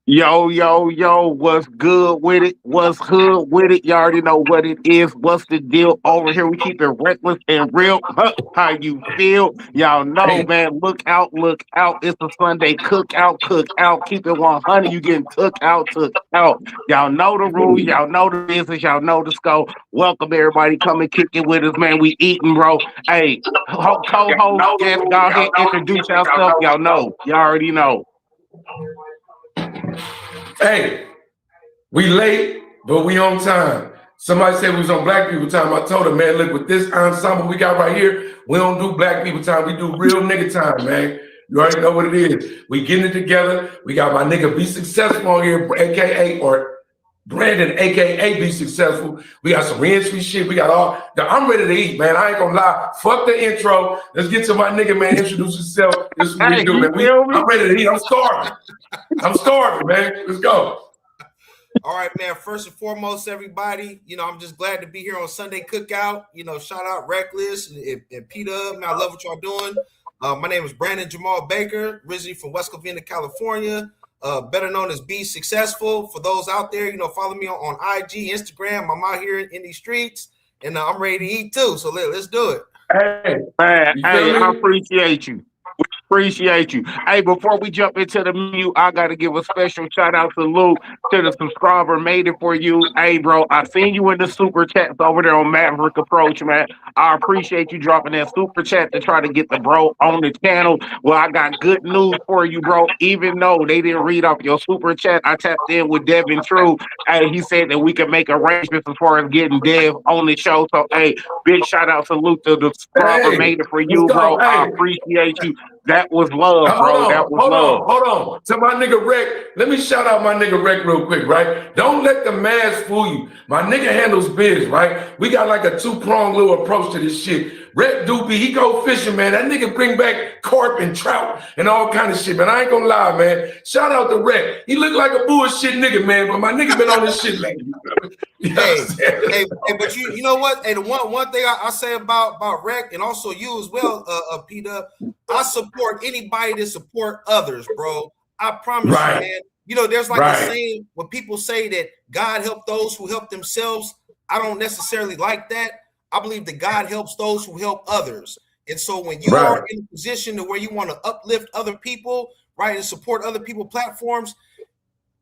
Yo, yo, yo, what's good with it? What's hood with it? You already know what it is. What's the deal over here? We keep it reckless and real. Huh, how you feel? Y'all know, Hey, man. Look out, look out. It's a Sunday cookout, cookout. Keep it 100. You getting took out, took out. Y'all know the rules. Y'all know the business. Y'all know the scope. Welcome, everybody. Come and kick it with us, man. We eating, bro. Hey, co-host, guest, go ahead, introduce yourself. Y'all know. Y'all already know. hey, we late, but we on time. Somebody said we was on black people time. I told them, man, look, with this ensemble we got right here, we don't do black people time. We do real nigga time, man. You already know what it is. We getting it together. We got my nigga Be Successful on here, aka or Brandon, aka Be Successful. We got some re-entry shit. We got all. I'm ready to eat, man. I ain't gonna lie. Fuck the intro. Let's get to my nigga, man. Introduce yourself. This is what we Hey, do, you man. feel me? I'm ready to eat. I'm starving. I'm starving, man. Let's go. All right, man. First and foremost, everybody, I'm just glad to be here on Sunday Cookout. Shout out Reckless and P-Dub. Man, I love what y'all doing. My name is Brandon Jamal Baker, originally from West Covina, California, better known as Be Successful. For those out there, follow me on IG, Instagram. I'm out here in these streets, and I'm ready to eat too. So let's do it. Hey, Man, you hey, feel I me? appreciate you. Appreciate you. Hey, before we jump into the menu, I gotta give a special shout out to Luke, to the subscriber made it for you. Hey, bro, I seen you in the super chats over there on Maverick Approach, man. I appreciate you dropping that super chat to try to get the bro on the channel. Well, I got good news for you, bro. Even though they didn't read off your super chat, I tapped in with Devin True. Hey, he said that we can make arrangements as far as getting Dev on the show. So, hey, big shout out to Luke, to the subscriber Hey, made it for let's you, go. bro. I Hey, appreciate you. That was love, hold bro. That on, was hold love. on, hold on. To my nigga Reck, let me shout out my nigga Reck real quick, right? Don't let the mask fool you. My nigga handles biz, right? We got like a two-pronged little approach to this shit. Reck Doopy, he go fishing, man. That nigga bring back carp and trout and all kind of shit, man. I ain't gonna lie, man. Shout out to Reck. He look like a bullshit nigga, man, but my nigga been on this shit lately. You know what I'm Hey, saying? but you know what? Hey, the one thing I say about Rec and also you as well, Peter, I support anybody that support others, bro. I promise you, Right, man. There's like a right, saying when people say that God help those who help themselves. I don't necessarily like that. I believe that God helps those who help others. And so when you are right. in a position to where you want to uplift other people, right, and support other people platforms,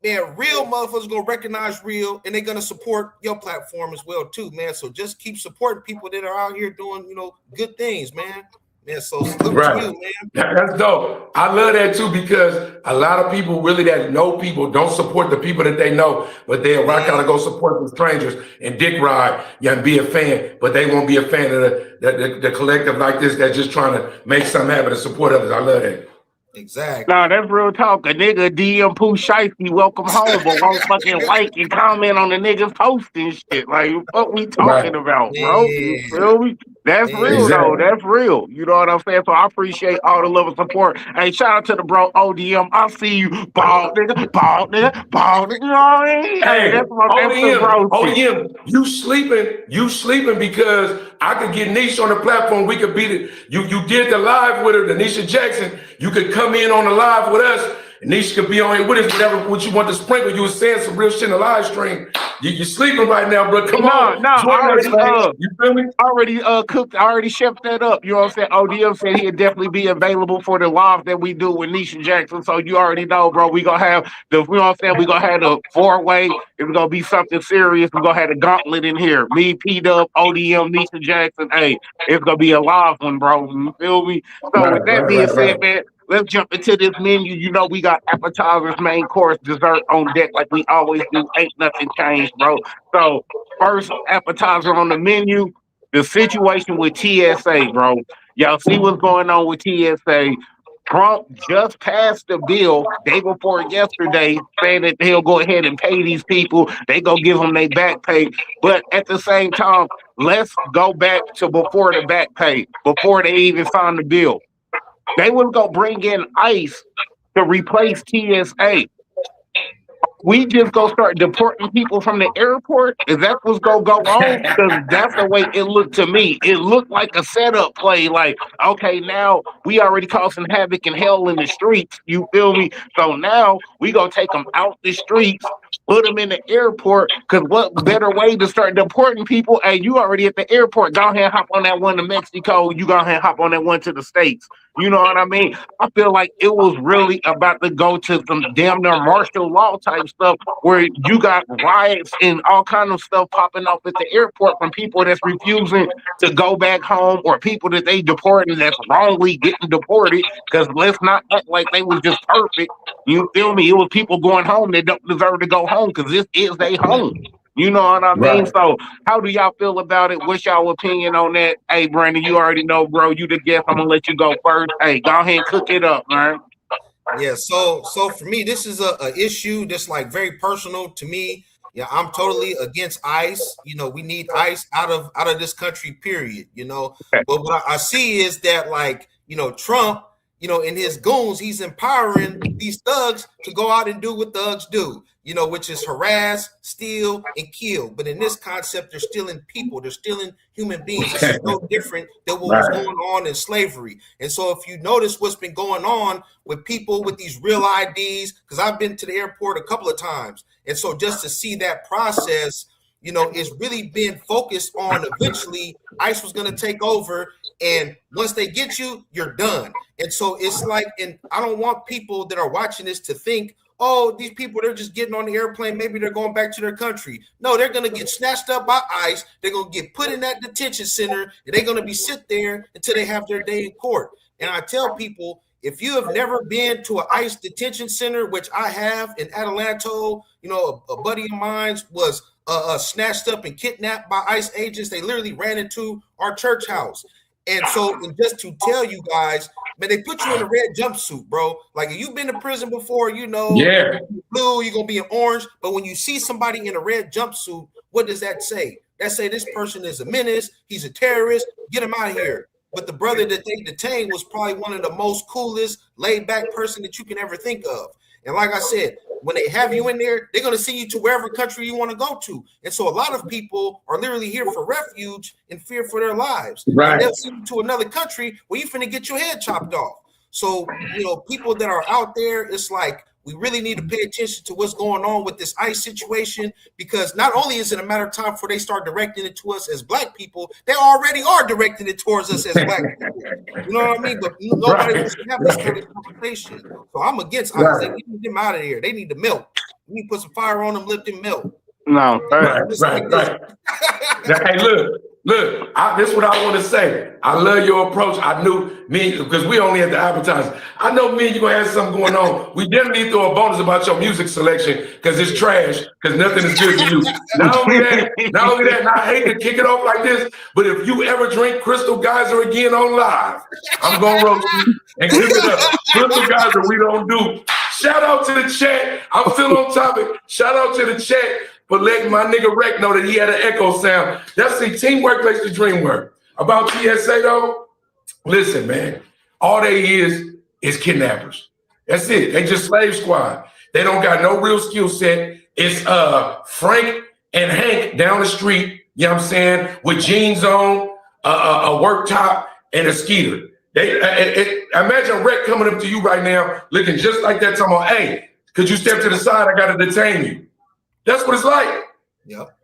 man, real motherfuckers gonna recognize real, and they're gonna support your platform as well too, man. So just keep supporting people that are out here doing, good things, man. Man, so salute to you, Right. man. That's dope. I love that too because a lot of people really that know people don't support the people that they know, but they'll rock out and go support the strangers and dick ride, yeah, and be a fan, but they won't be a fan of the collective like this that's just trying to make something happen to support others. I love that. Nah, Exactly. that's real talk. A nigga DM Pooh Shiesty, welcome home, but won't fucking like and comment on the niggas posting shit. Like, what we Right. talking about, bro? You Man, feel me? That's real man. though. Exactly. That's real. You know what I'm saying? So I appreciate all the love and support. Hey, shout out to the bro ODM. I see you, bald nigga, bald nigga, bald nigga. You know what I mean? Hey, Hey, that's the ODM, bro shit. ODM, you sleeping because I could get Niche on the platform. We could beat it. You did the live with her, Denisha Jackson. You could come in on the live with us. And Nisha could be on here with us, whatever what you want to sprinkle. You were saying some real shit in the live stream. You're sleeping right now, bro. Come No, on, no, I join us, already man. You feel me? already cooked, I already chefed that up. You know what I'm saying? ODM said he'd definitely be available for the live that we do with Nisha Jackson. So you already know, bro. We gonna have you know what I'm saying? We gonna have the four-way. It's gonna be something serious. We gonna have the gauntlet in here. Me, P-Dub, ODM, Nisha Jackson. Hey, it's gonna be a live one, bro. You feel me? So with Right, that right, being right, said, right. man, let's jump into this menu. You know, we got appetizers, main course, dessert on deck, like we always do. Ain't nothing changed, bro. So first appetizer on the menu, the situation with TSA, bro. Y'all see what's going on with TSA. Trump just passed the bill day before yesterday saying that he'll go ahead and pay these people. They go give them their back pay. But at the same time, let's go back to before the back pay, before they even signed the bill. They was going to bring in ICE to replace TSA. we just go start deporting people from the airport? Is that what's gonna go on? Because that's the way it looked to me. It looked like a setup play. Like, okay, now we already causing havoc and hell in the streets. You feel me? So now we gonna take them out the streets, put them in the airport. Because what better way to start deporting people? Hey, you already at the airport. Go ahead and hop on that one to Mexico. You go ahead and hop on that one to the States. You know what I mean? I feel like it was really about to go to some damn near martial law type stuff where you got riots and all kind of stuff popping up at the airport from people that's refusing to go back home or people that they deported that's wrongly getting deported. Because let's not act like they was just perfect. You feel me? It was people going home that don't deserve to go home because this is their home. You know what I mean? Right. So how do y'all feel about it? What's y'all opinion on that? Hey, Brandon, you already know, bro. You the guest. I'm gonna let you go first. Hey, go ahead and cook it up, man. Yeah, so for me, this is a issue that's like very personal to me. Yeah, I'm totally against ICE. You know, we need ICE out of this country, period. You know, but what I see is that, like, you know, Trump, you know, and his goons, he's empowering these thugs to go out and do what thugs do, you know, which is harass, steal, and kill. But in this concept, they're stealing people, they're stealing human beings. This is no different than what was going on in slavery. And so if you notice what's been going on with people with these real IDs, because I've been to the airport a couple of times, and so just to see that process, you know, is really being focused on eventually ICE was going to take over. And once they get you, you're done. And so it's like, and I don't want people that are watching this to think, oh, these people, they're just getting on the airplane. Maybe they're going back to their country. No, they're going to get snatched up by ICE. They're going to get put in that detention center, and they're going to be sit there until they have their day in court. And I tell people, if you have never been to an ICE detention center, which I have in Adelanto, you know, a buddy of mine was snatched up and kidnapped by ICE agents. They literally ran into our church house. And so, and just to tell you guys, man, they put you in a red jumpsuit, bro. Like, if you've been to prison before, you know, blue, you're going to be in orange. But when you see somebody in a red jumpsuit, what does that say? That say this person is a menace. He's a terrorist. Get him out of here. But the brother that they detained was probably one of the most coolest, laid-back person that you can ever think of. And like I said, when they have you in there, they're going to send you to wherever country you want to go to. And so a lot of people are literally here for refuge and fear for their lives. Right. And they'll send you to another country where you're finna get your head chopped off. So, you know, people that are out there, it's like, we really need to pay attention to what's going on with this ICE situation, because not only is it a matter of time before they start directing it to us as Black people, they already are directing it towards us as Black people. You know what I mean? But nobody wants to have this kind of conversation. So I'm against ICE. They need them out of here. They need to melt. We need to put some fire on them, lift them, melt. No, right. Hey, look, this is what I want to say. I love your approach. I knew me, because we only had the advertising. I know me and you gonna have something going on. We definitely need to throw a bonus about your music selection, because it's trash, because nothing is good to you. Not only that, and I hate to kick it off like this, but if you ever drink Crystal Geyser again on live, I'm gonna roast you and give it up. Crystal Geyser, we don't do. Shout out to the chat. I'm still on topic. Shout out to the chat for letting my nigga Reck know that he had an echo sound. That's the teamwork makes the dream work. About TSA though, listen, man, all they is kidnappers. That's it. They just slave squad. They don't got no real skill set. It's Frank and Hank down the street, you know what I'm saying, with jeans on, a work top, and a skeeter. Imagine Reck coming up to you right now, looking just like that, talking about, hey, could you step to the side? I gotta detain you. That's what it's like. Yep.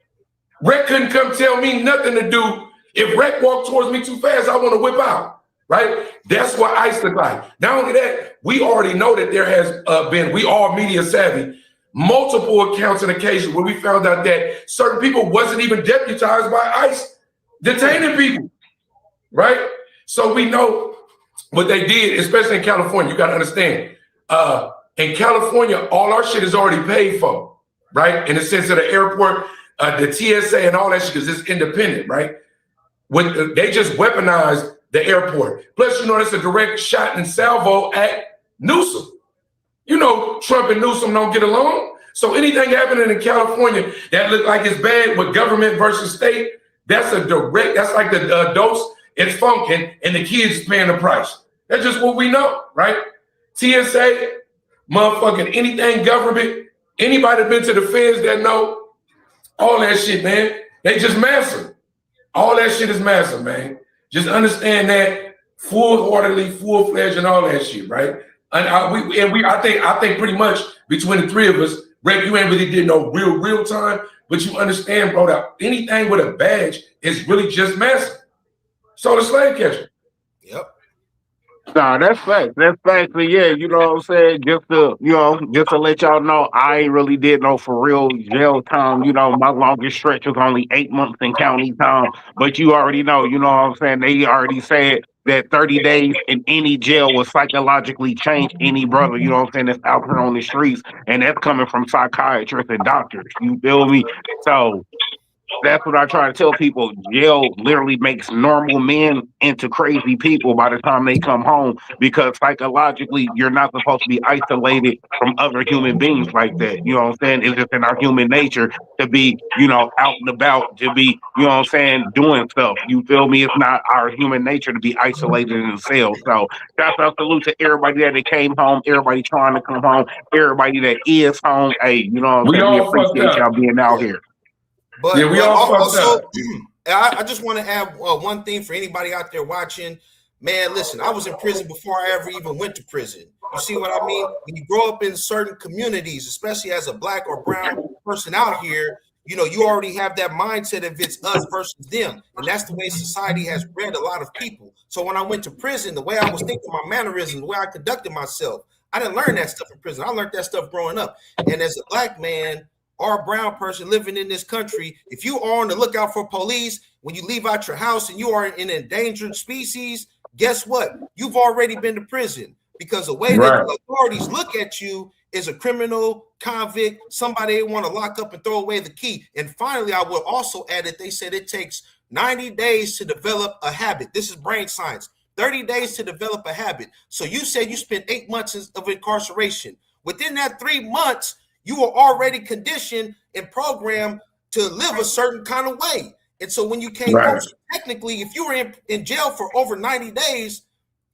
Reck couldn't come tell me nothing to do. If Reck walked towards me too fast, I want to whip out, right? That's what ICE look like. Not only that, we already know that there has been, we all media savvy, multiple accounts and occasions where we found out that certain people wasn't even deputized by ICE detaining people, right? So we know what they did, especially in California. You got to understand, in California, all our shit is already paid for, right? In the sense of the airport, the TSA and all that shit, because it's independent, right? When they just weaponized the airport. Plus, you know, it's a direct shot and salvo at Newsom. You know, Trump and Newsom don't get along. So anything happening in California that look like it's bad with government versus state, that's a direct, that's like the adults, it's funkin', and the kids paying the price. That's just what we know, right? TSA, motherfucking anything government, Anybody been to the feds that know all that shit, man? They just massive. All that shit is massive, man. Just understand that full-heartedly, full-fledged, and all that shit, right? And I think pretty much between the three of us, Reck, you ain't really did no real time, but you understand, bro, that anything with a badge is really just massive. So the slave catcher. Yep. Nah, that's facts. That's facts. And yeah, you know what I'm saying? Just to let y'all know, I ain't really did no for real jail time. You know, my longest stretch was only 8 months in county time. But you already know, you know what I'm saying? They already said that 30 days in any jail will psychologically change any brother, you know what I'm saying, that's out here on the streets. And that's coming from psychiatrists and doctors. You feel me? So that's what I try to tell people. Jail literally makes normal men into crazy people by the time they come home because psychologically, you're not supposed to be isolated from other human beings like that. You know what I'm saying? It's just in our human nature to be, out and about, to be, you know what I'm saying, doing stuff. You feel me? It's not our human nature to be isolated in a cell. So that's a salute to everybody that came home, everybody trying to come home, everybody that is home. Hey, you know what I'm saying? We appreciate y'all being out here. But, yeah, we all also, I just want to add one thing for anybody out there watching. Man, listen, I was in prison before I ever even went to prison. You see what I mean? When you grow up in certain communities, especially as a black or brown person out here, you already have that mindset of it's us versus them. And that's the way society has bred a lot of people. So when I went to prison, the way I was thinking, my mannerisms, the way I conducted myself, I didn't learn that stuff in prison. I learned that stuff growing up. And as a black man, or a brown person living in this country, if you are on the lookout for police, when you leave out your house and you are an endangered species, guess what? You've already been to prison because the way that the authorities look at you is a criminal, convict, somebody they want to lock up and throw away the key. And finally, I will also add that they said it takes 90 days to develop a habit. This is brain science. 30 days to develop a habit. So you said you spent 8 months of incarceration. Within that 3 months, you were already conditioned and programmed to live a certain kind of way. And so when you came home, so technically, if you were in jail for over 90 days,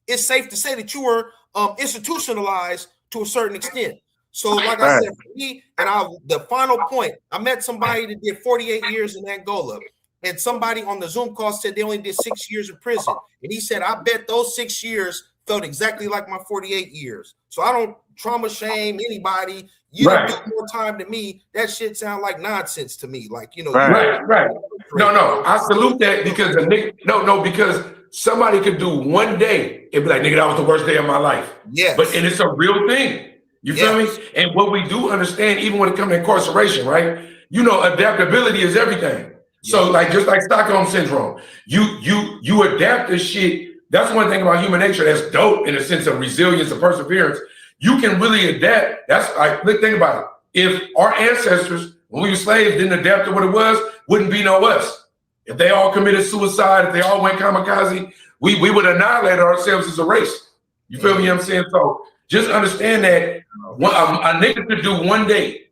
it's safe to say that you were institutionalized to a certain extent. So like I said, for me, and the final point, I met somebody that did 48 years in Angola. And somebody on the Zoom call said they only did 6 years in prison. And he said, I bet those 6 years felt exactly like my 48 years. So I don't trauma shame anybody. You don't do more time than me. That shit sound like nonsense to me. Like, Right. No, I salute that because because somebody could do one day and be like, nigga, that was the worst day of my life. Yeah. And it's a real thing. You feel me? And what we do understand, even when it comes to incarceration, right? Adaptability is everything. So like, just like Stockholm syndrome, you adapt this shit. That's one thing about human nature that's dope in a sense of resilience and perseverance. You can really adapt. That's like, think about it. If our ancestors, when we were slaves, didn't adapt to what it was, wouldn't be no us. If they all committed suicide, if they all went kamikaze, we would annihilate ourselves as a race. You feel me? What I'm saying? So just understand that a nigga could do one day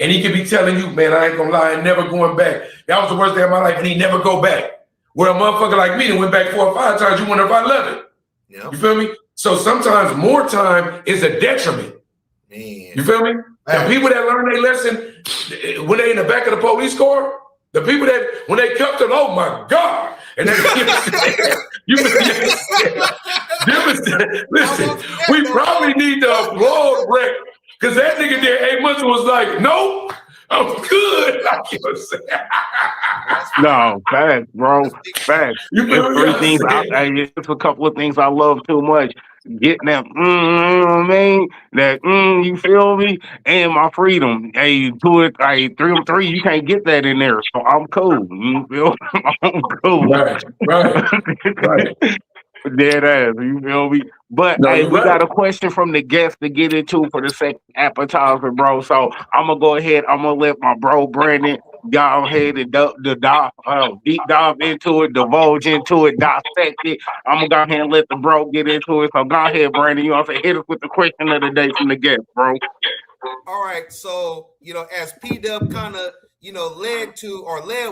and he could be telling you, man, I ain't gonna lie, I'm never going back. That was the worst day of my life, and he never go back. Where a motherfucker like me that went back 4 or 5 times, you wonder if I love it. Yeah. You feel me? So sometimes more time is a detriment. Man. You feel me? The people that learn their lesson when they in the back of the police car, the people that when they kept it, oh my God. And then listen, we probably need to applaud Reck because that nigga there 8 months was like, nope, I'm good. Like you know what I'm saying? No, facts, bro. Facts. It's a couple of things I love too much. Getting that, you feel me? And my freedom. Hey, 3 you can't get that in there. So I'm cool. You feel me? I'm cool. Right. Dead ass, you feel me? But we got a question from the guest to get into for the second appetizer, bro. So I'm gonna go ahead. I'm gonna let my bro Brandon go ahead and deep dive into it, divulge into it, dissect it. I'm gonna go ahead and let the bro get into it. So go ahead, Brandon. You know what I'm saying? Hit us with the question of the day from the guest, bro. All right. So as P-Dub kind of led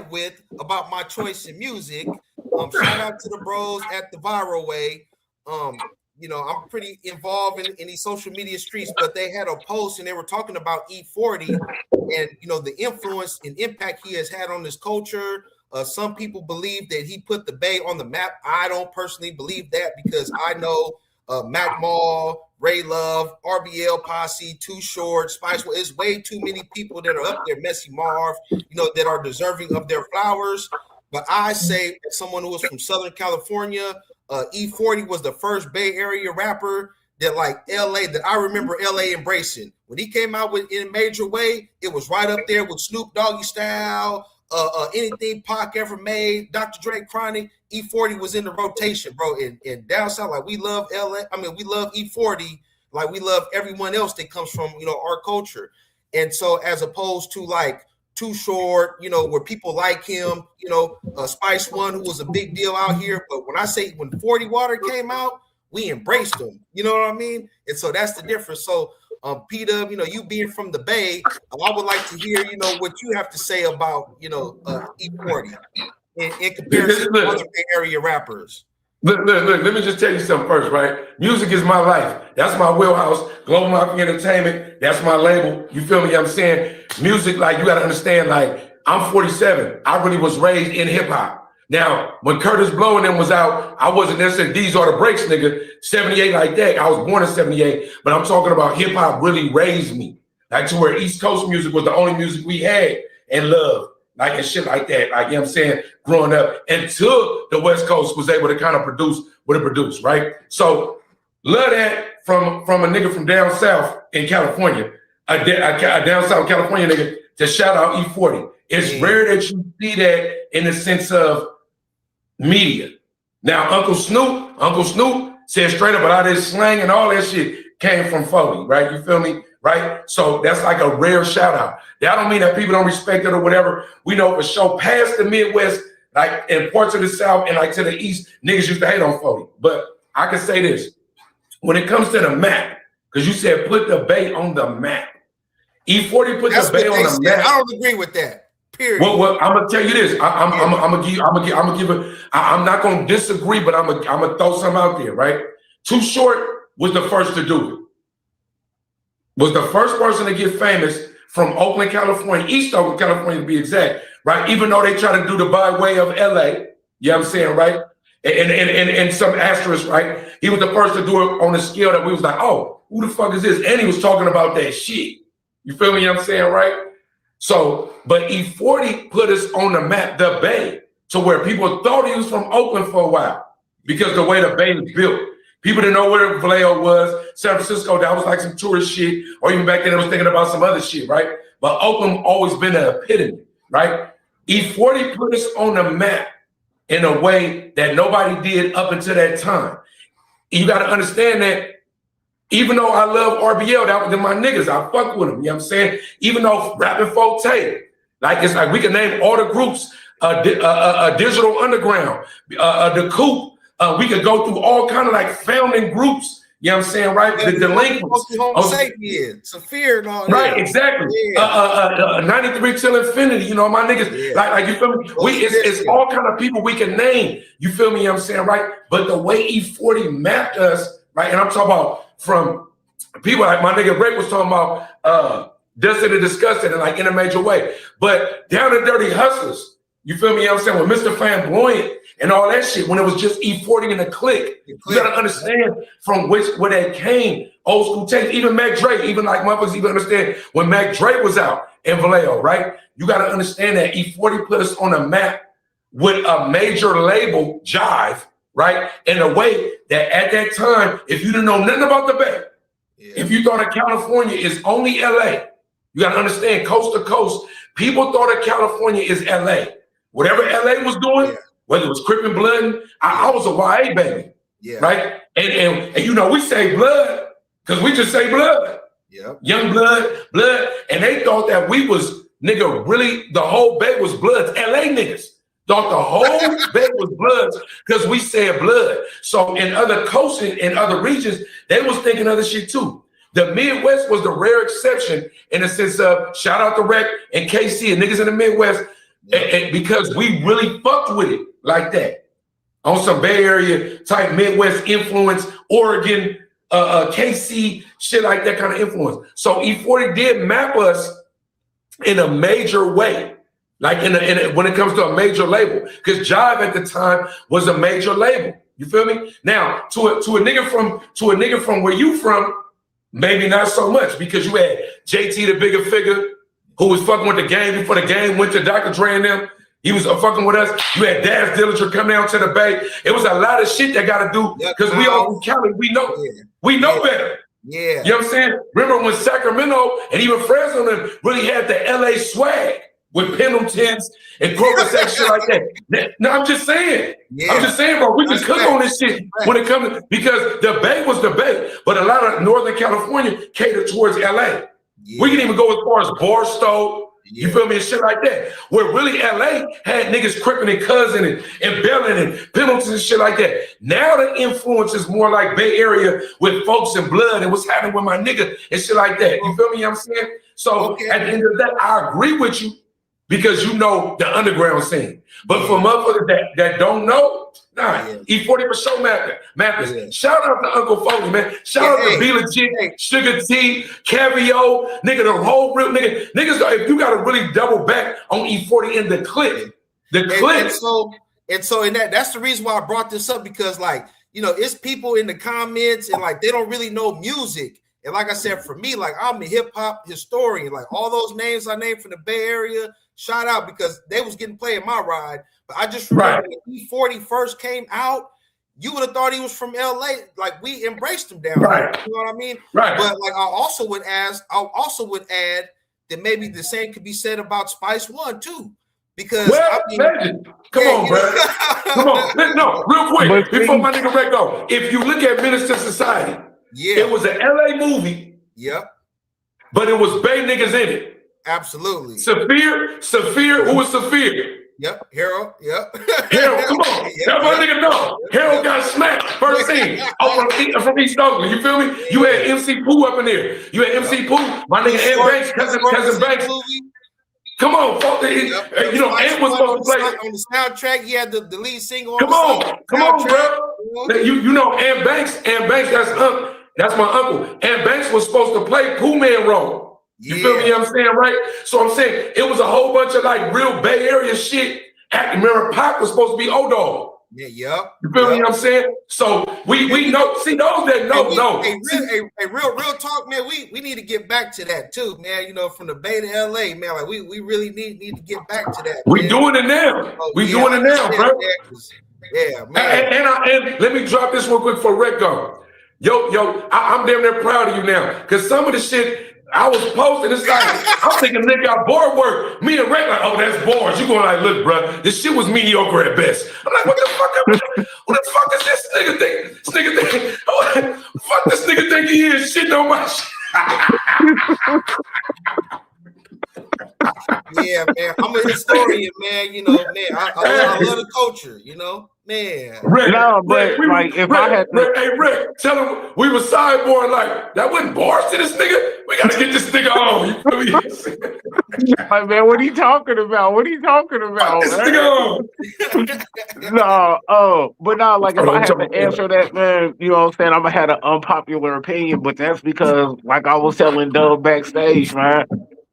with about my choice in music. Shout out to the bros at the Viral Way. you know, I'm pretty involved in these social media streets, but they had a post and they were talking about E40 and, you know, the influence and impact he has had on this culture. Some people believe that he put the Bay on the map. I don't personally believe that because I know Mac Mall, Ray Love, RBL Posse, Too Short, Spice. It's way too many people that are up there, Messy Marv, you know, that are deserving of their flowers. But I say, as someone who was from Southern California, E40 was the first Bay Area rapper that, like, LA, that I remember LA embracing. When he came out with In a Major Way, it was right up there with Snoop Doggy Style, anything Pac ever made, Dr. Dre, Chronic. E40 was in the rotation, bro. And down south, like, we love LA. I mean, we love E40 like we love everyone else that comes from, you know, our culture. And so as opposed to, like, Too Short, you know, where people like him, you know, Spice One, who was a big deal out here. But when I say when 40 Water came out, we embraced him. You know what I mean? And so that's the difference. So, P-Dub, you know, you being from the Bay, I would like to hear, you know, what you have to say about, you know, E40 in comparison to other Bay Area rappers. Look, let me just tell you something first, right? Music is my life. That's my wheelhouse. Global Mafia Entertainment, that's my label. You feel me? I'm saying music, like, you got to understand, like, I'm 47. I really was raised in hip hop. Now, when Curtis Blow and them was out, I wasn't necessarily These Are the Breaks, nigga, 78 like that. I was born in 78, but I'm talking about hip hop really raised me. Like, to where East Coast music was the only music we had and loved. Like, and shit like that, like, you know what I'm saying, growing up, until the West Coast was able to kind of produce what it produced, right? So, love that from a nigga from down south in California, a down south California nigga, to shout out E40. It's rare that you see that in the sense of media. Now, Uncle Snoop said straight up, a lot of this slang and all that shit came from Foley, right? You feel me? Right? So that's like a rare shout out. That don't mean that people don't respect it or whatever. We know for sure past the Midwest, like in parts of the South and like to the East, niggas used to hate on Foley. But I can say this, when it comes to the map, because you said put the Bay on the map. E40 put the Bay on the map. I don't agree with that. Period. Well, I'm gonna tell you this. I'm not gonna disagree, but I'm gonna throw some out there, right? Too Short was the first to do it. Was the first person to get famous from Oakland, California, East Oakland, California to be exact, right? Even though they try to do the by way of LA, you know what I'm saying, right? And some asterisk, right? He was the first to do it on a scale that we was like, oh, who the fuck is this? And he was talking about that shit. You feel me? You know what I'm saying, right? So, but E40 put us on the map, the Bay, to where people thought he was from Oakland for a while because the way the Bay is built. People didn't know where Vallejo was. San Francisco, that was like some tourist shit. Or even back then, I was thinking about some other shit, right? But Oakland always been an epitome, right? E40 put us on the map in a way that nobody did up until that time. You got to understand that even though I love RBL, that was my niggas. I fuck with them, you know what I'm saying? Even though rapping folk tape, like, it's like we can name all the groups, Digital Underground, the Coop. We could go through all kind of like founding groups, you know what I'm saying, right? The delinquents. Saphir and all that. Right, exactly. 93 till infinity, you know, my niggas, like you feel me? It's all kind of people we can name, you feel me, you know what I'm saying, right? But the way E40 mapped us, right, and I'm talking about from people like my nigga Reck was talking about Dustin and Disgusted and like In a Major Way. But Down and Dirty Hustlers, you feel me, you know what I'm saying, with Mr. Flamboyant and all that shit, when it was just E40 in the clique. You gotta understand from where that came, old school tapes, even Mac Dre, even like motherfuckers even understand when Mac Dre was out in Vallejo, right? You gotta understand that E40 put us on a map with a major label, Jive, right? In a way that at that time, if you didn't know nothing about the Bay, if you thought that California is only LA, you gotta understand, coast to coast, people thought that California is LA. Whatever LA was doing, whether it was Crippin' Blood, I was a YA baby, right? And you know, we say blood because we just say blood. Young blood, and they thought that we was, nigga, really the whole Bay was Bloods. LA niggas thought the whole Bay was Bloods because we said blood. So in other coasts, in other regions, they was thinking other shit too. The Midwest was the rare exception in the sense of, shout out to Reck and KC and niggas in the Midwest, and because we really fucked with it like that. on some Bay Area type Midwest influence, Oregon, KC, shit like that kind of influence. So E40 did map us in a major way, like when it comes to a major label, because Jive at the time was a major label. You feel me? Now to a nigga from where you from, maybe not so much, because you had JT the Bigger Figure, who was fucking with the game before the game went to Dr. Dre and them. He was fucking with us. You had Daz Dillinger come down to the Bay. It was a lot of shit that got to do because we all from Cali. We know better. Yeah. You know what I'm saying? Remember when Sacramento and even Fresno really had the LA swag with Pendletons and Kroger's and shit like that. No, I'm just saying. Yeah. I'm just saying, bro, we can cook on this shit when it comes to, because the Bay was the Bay, but a lot of Northern California catered towards LA. Yeah. We can even go as far as Barstow. You feel me? And shit like that. Where really LA had niggas Crippin' and Cousin and Bellin and Pendleton and shit like that. Now the influence is more like Bay Area with Folks and Blood and what's happening with my nigga and shit like that. You feel me? I'm saying? So at the end of that, I agree with you because you know the underground scene. But for motherfuckers that don't know, E40 for sure mappers. Yeah. Shout out to Uncle Foley, man. Shout out to Be Legit, Sugar T, Cavio, nigga, the whole real nigga. Niggas, if you gotta really double back on E40 in the clip. And so that's the reason why I brought this up, because like, you know, it's people in the comments and like they don't really know music. And like I said, for me, like I'm a hip hop historian. Like all those names I named from the Bay Area, shout out, because they was getting played in my ride. But I just remember when E40 first came out, you would have thought he was from LA. Like we embraced him down there. You know what I mean? Right. But like I also would add that maybe the same could be said about Spice One too. Because come on, bro. Come on. No, real quick, before my nigga Reck go. If you look at Minister Society, it was an LA movie. Yep. But it was Bay niggas in it. Absolutely. Saphir, who was Saphir? Yep. Harold, yep. Harold, come on. That my nigga know. Harold got smacked first scene from East Oakland. You feel me? You had MC Pooh up in there. You had MC Pooh, my nigga Ant Banks, cousin Banks. Come on, folks. You know, Ant was supposed to play on the soundtrack. He had the lead single. Come on, bro. You know, Ant Banks. That's my uncle. Ant Banks was supposed to play Pooh Man role. You feel me? I'm saying, right? So I'm saying it was a whole bunch of like real Bay Area shit. Remember, Pac was supposed to be O-Dog. Yeah, yep. You feel me? I'm saying? So we know. See those that know. Real talk, man. We need to get back to that too, man. You know, from the Bay to LA, man. Like we really need to get back to that. We doing it now. Doing it now, bro. Yeah, man. And let me drop this real quick for Reck go. Yo, I'm damn near proud of you now, because some of the shit I was posting, it's like, I'm thinking nigga got board work. Me and Reck like, oh, that's boards. You going like, look, bro, this shit was mediocre at best. I'm like, what the fuck is this nigga think? This nigga think, fuck this nigga think he is shitting on my shit. Yeah, man. I'm a historian, man. You know, man. I love the culture, you know, man. Reck, Hey, Reck, tell him we were sideboarding like that wasn't bars to this nigga. We gotta get this nigga on. You feel me? Like, man, what are you talking about? This nigga on. But no, like if I had to answer that, man, you know what I'm saying, I'm gonna have an unpopular opinion, but that's because, like I was telling Doug backstage, man,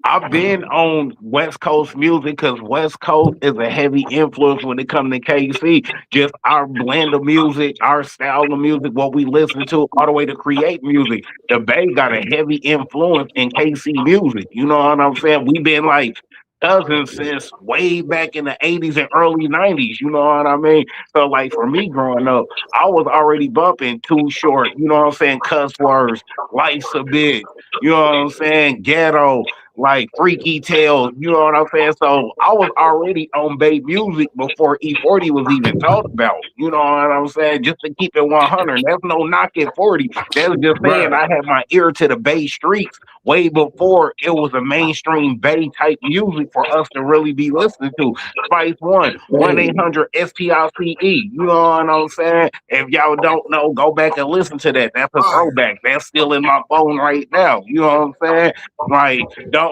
I've been on West Coast music because West Coast is a heavy influence when it comes to KC. Just our blend of music, our style of music, what we listen to, all the way to create music. The Bay got a heavy influence in KC music. You know what I'm saying? We've been like cousins since way back in the 80s and early 90s. You know what I mean? So like for me growing up, I was already bumping Too Short. You know what I'm saying? Cuss words, Life's a Bitch. You know what I'm saying? Ghetto. Like Freaky Tales, you know what I'm saying? So I was already on Bay music before E40 was even thought about. You know what I'm saying? Just to keep it 100. That's no knock at 40. That's just saying I had my ear to the Bay streets way before it was a mainstream Bay type music for us to really be listening to. Spice One, 1-800-STICE. You know what I'm saying? If y'all don't know, go back and listen to that. That's a throwback. That's still in my phone right now. You know what I'm saying? Like,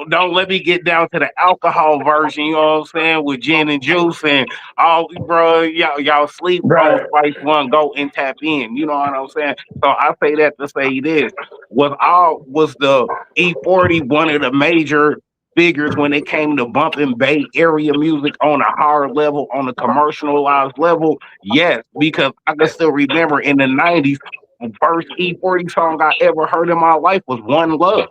don't let me get down to the alcohol version, you know what I'm saying, with gin and juice and all, bro. Y'all sleep on Right. Spice One, go and tap in. You know what I'm saying? So I say that to say this was the E40 one of the major figures when it came to bumping Bay Area music on a higher level, on a commercialized level. Yes, because I can still remember in the '90s, the first E40 song I ever heard in my life was "One Love."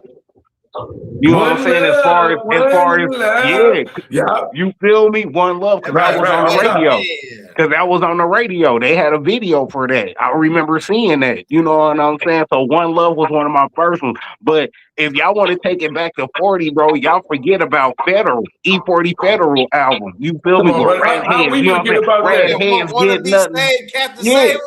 You know what I'm One saying? love, one love. Yeah, Yeah. you feel me? One Love, because that Right, was right, on the on top. radio. Because that was on the radio. They had a video for that. I remember seeing that. You know what I'm saying? So One Love was one of my first ones. But if y'all want to take it back to 40, bro, y'all forget about Federal, E40 Federal album. You feel Come me? on, With brother. How Redheads. we You know what I'm forget saying? about that? Redheads Wanna get be nothing. saved, Captain Yeah, Salem?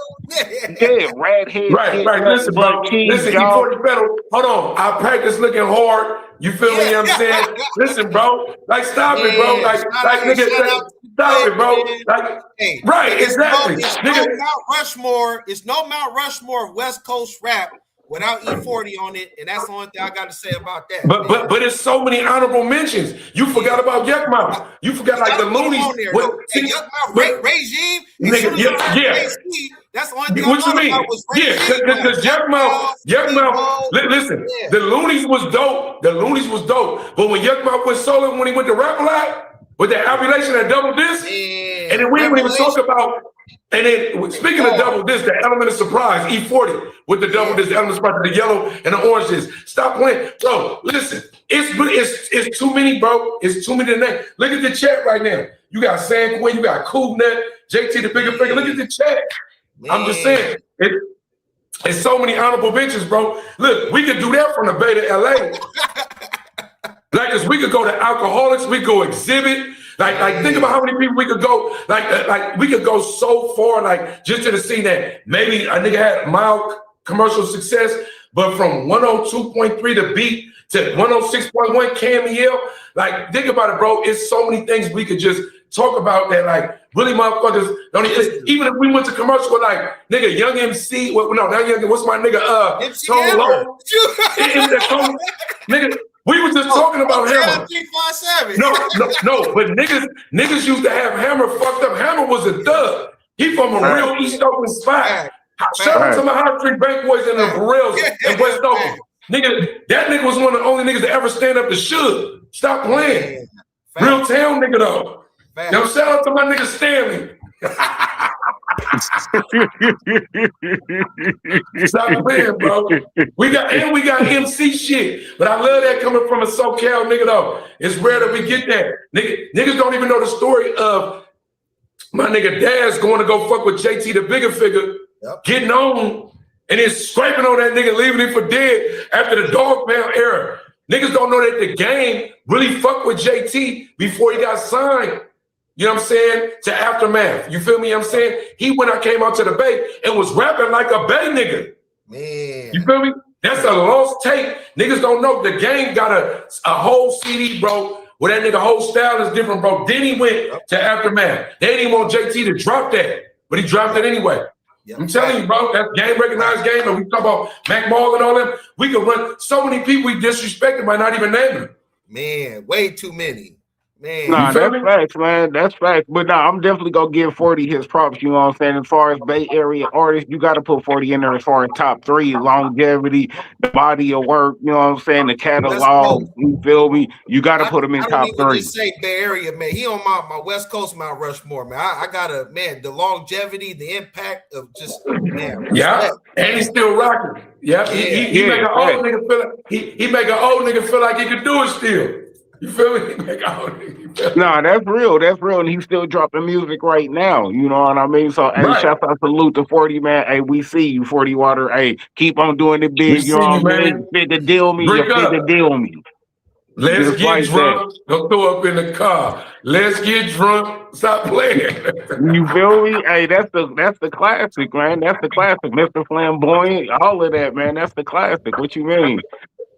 yeah. Redheads Right, get right. nothing Listen, but bro. cheese, Listen, y'all. E40 Federal. Hold on. Our practice looking hard. You feel me? You know what I'm saying? Listen, bro. Like, stop it, bro. Like, nigga, shout out to stop Blake, it, bro. man. Like, Hey, right, exactly. It's Nigga, no Mount Rushmore. It's no Mount Rushmore of West Coast rap without E40 on it, and that's the only thing I got to say about that. but it's so many honorable mentions. You forgot about Yuck. You forgot like the Loonies. On there, What, hey, Yuck nigga, Regime. As soon as I heard JC, that's the only thing what I you thought mean? about was Yeah, Regime. because Yuck listen, the Loonies was dope. The Loonies was dope. But when Yuck went solo, when he went to Rap a Lot, with that Ovulation and Double Disc, and then we didn't even talk about, and then speaking of Double Disc, the Element of Surprise, E40, with the Double Disc, the Element of Surprise, the yellow and the oranges. Stop playing. Bro, listen, it's too many, bro. It's too many to name. Look at the chat right now. You got San Quinn, you got Cool Nut, JT the Bigger Figure. Look at the chat. I'm just saying, it's so many honorable mentions, bro. Look, we could do that from the Bay to LA. Like, cause we could go to Alcoholics, we could go Exhibit. Like think about how many people we could go. Like we could go so far, like just to the scene that maybe a nigga had mild commercial success, but from 102.3 to beat to 106.1 Camille. Like, think about it, bro. It's so many things we could just talk about that, like, really motherfuckers don't even if we went to commercial with like nigga Young MC, not Young, what's my nigga Tony Lowe? Nigga, we were just talking about Hammer. 357. No, but niggas used to have Hammer fucked up. Hammer was a thug. He from a real East Oakland spot. Shout out to my High Street Bank boys and the Burrells in West Oakland. Nigga, that nigga was one of the only niggas to ever stand up to Suge. Stop playing. Real town nigga though. Yo, shout out to my nigga Stanley. Stop playing, bro. We got MC shit, but I love that coming from a SoCal nigga though. It's rare that we get that. Niggas don't even know the story of my nigga Daz going to go fuck with JT the Bigger Figure, getting on, and then scraping on that nigga, leaving him for dead after the Dog Pound era. Niggas don't know that the game really fucked with JT before he got signed. You know what I'm saying? To Aftermath. You feel me? I'm saying he came out to the Bay and was rapping like a Bay nigga. Man. You feel me? That's a lost tape. Niggas don't know the game got a whole CD, bro, where that nigga whole style is different, bro. Then he went to Aftermath. They didn't want JT to drop that, but he dropped it anyway. I'm telling you, bro, that's game recognized game. And we talk about Mac Mall and all them. We could run so many people we disrespected by not even naming them. Man, way too many. Man. Nah, that's facts, man. That's facts. But nah, I'm definitely gonna give 40 his props, you know what I'm saying? As far as Bay Area artists, you gotta put 40 in there as far as top 3, longevity, the body of work, you know what I'm saying? The catalog, you feel me? You gotta put him in top 3. Just say Bay Area, man. He on my West Coast Mount Rushmore, man. I gotta, man, the longevity, the impact of just, man. Yeah, and he's still rocking. Yeah, he make an old nigga feel like he make an old nigga feel like he can do it still. You feel me? Nah, that's real. That's real. And he's still dropping music right now. You know what I mean? So, hey, shout out salute to 40, man. Hey, we see you, 40 Water. Hey, keep on doing it big. You know what I mean? Fit to deal me. You fit to deal me. Let's get drunk. Don't throw up in the car. Let's get drunk. Stop playing. You feel me? Hey, that's the classic, man. That's the classic. Mr. Flamboyant, all of that, man. That's the classic. What you mean?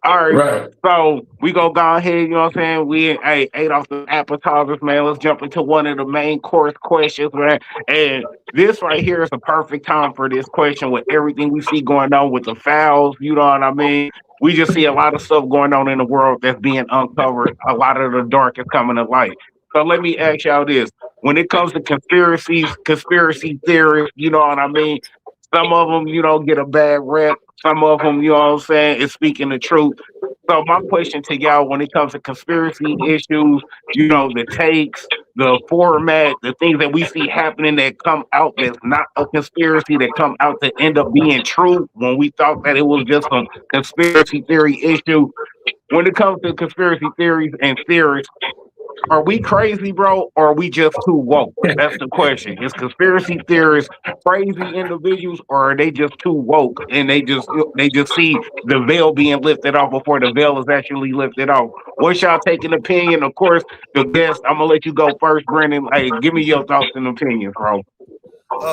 All right. Right. So we go ahead, you know what I'm saying? We ate off the appetizers, man. Let's jump into one of the main course questions, man. And this right here is a perfect time for this question with everything we see going on with the fouls, you know what I mean? We just see a lot of stuff going on in the world that's being uncovered. A lot of the dark is coming to light. So let me ask y'all this. When it comes to conspiracies, conspiracy theories, you know what I mean? Some of them, get a bad rep. Some of them, you know what I'm saying, is speaking the truth. So my question to y'all, when it comes to conspiracy issues, the takes, the format, the things that we see happening that come out that's not a conspiracy, that come out to end up being true when we thought that it was just some conspiracy theory issue. When it comes to conspiracy theories and theories, are we crazy, bro, or are we just too woke? That's the question. Is conspiracy theorists crazy individuals, or are they just too woke and they just see the veil being lifted off before the veil is actually lifted off? What's y'all taking opinion? Of course, the guest. I'm gonna let you go first, Brandon. Hey, give me your thoughts and opinions, bro.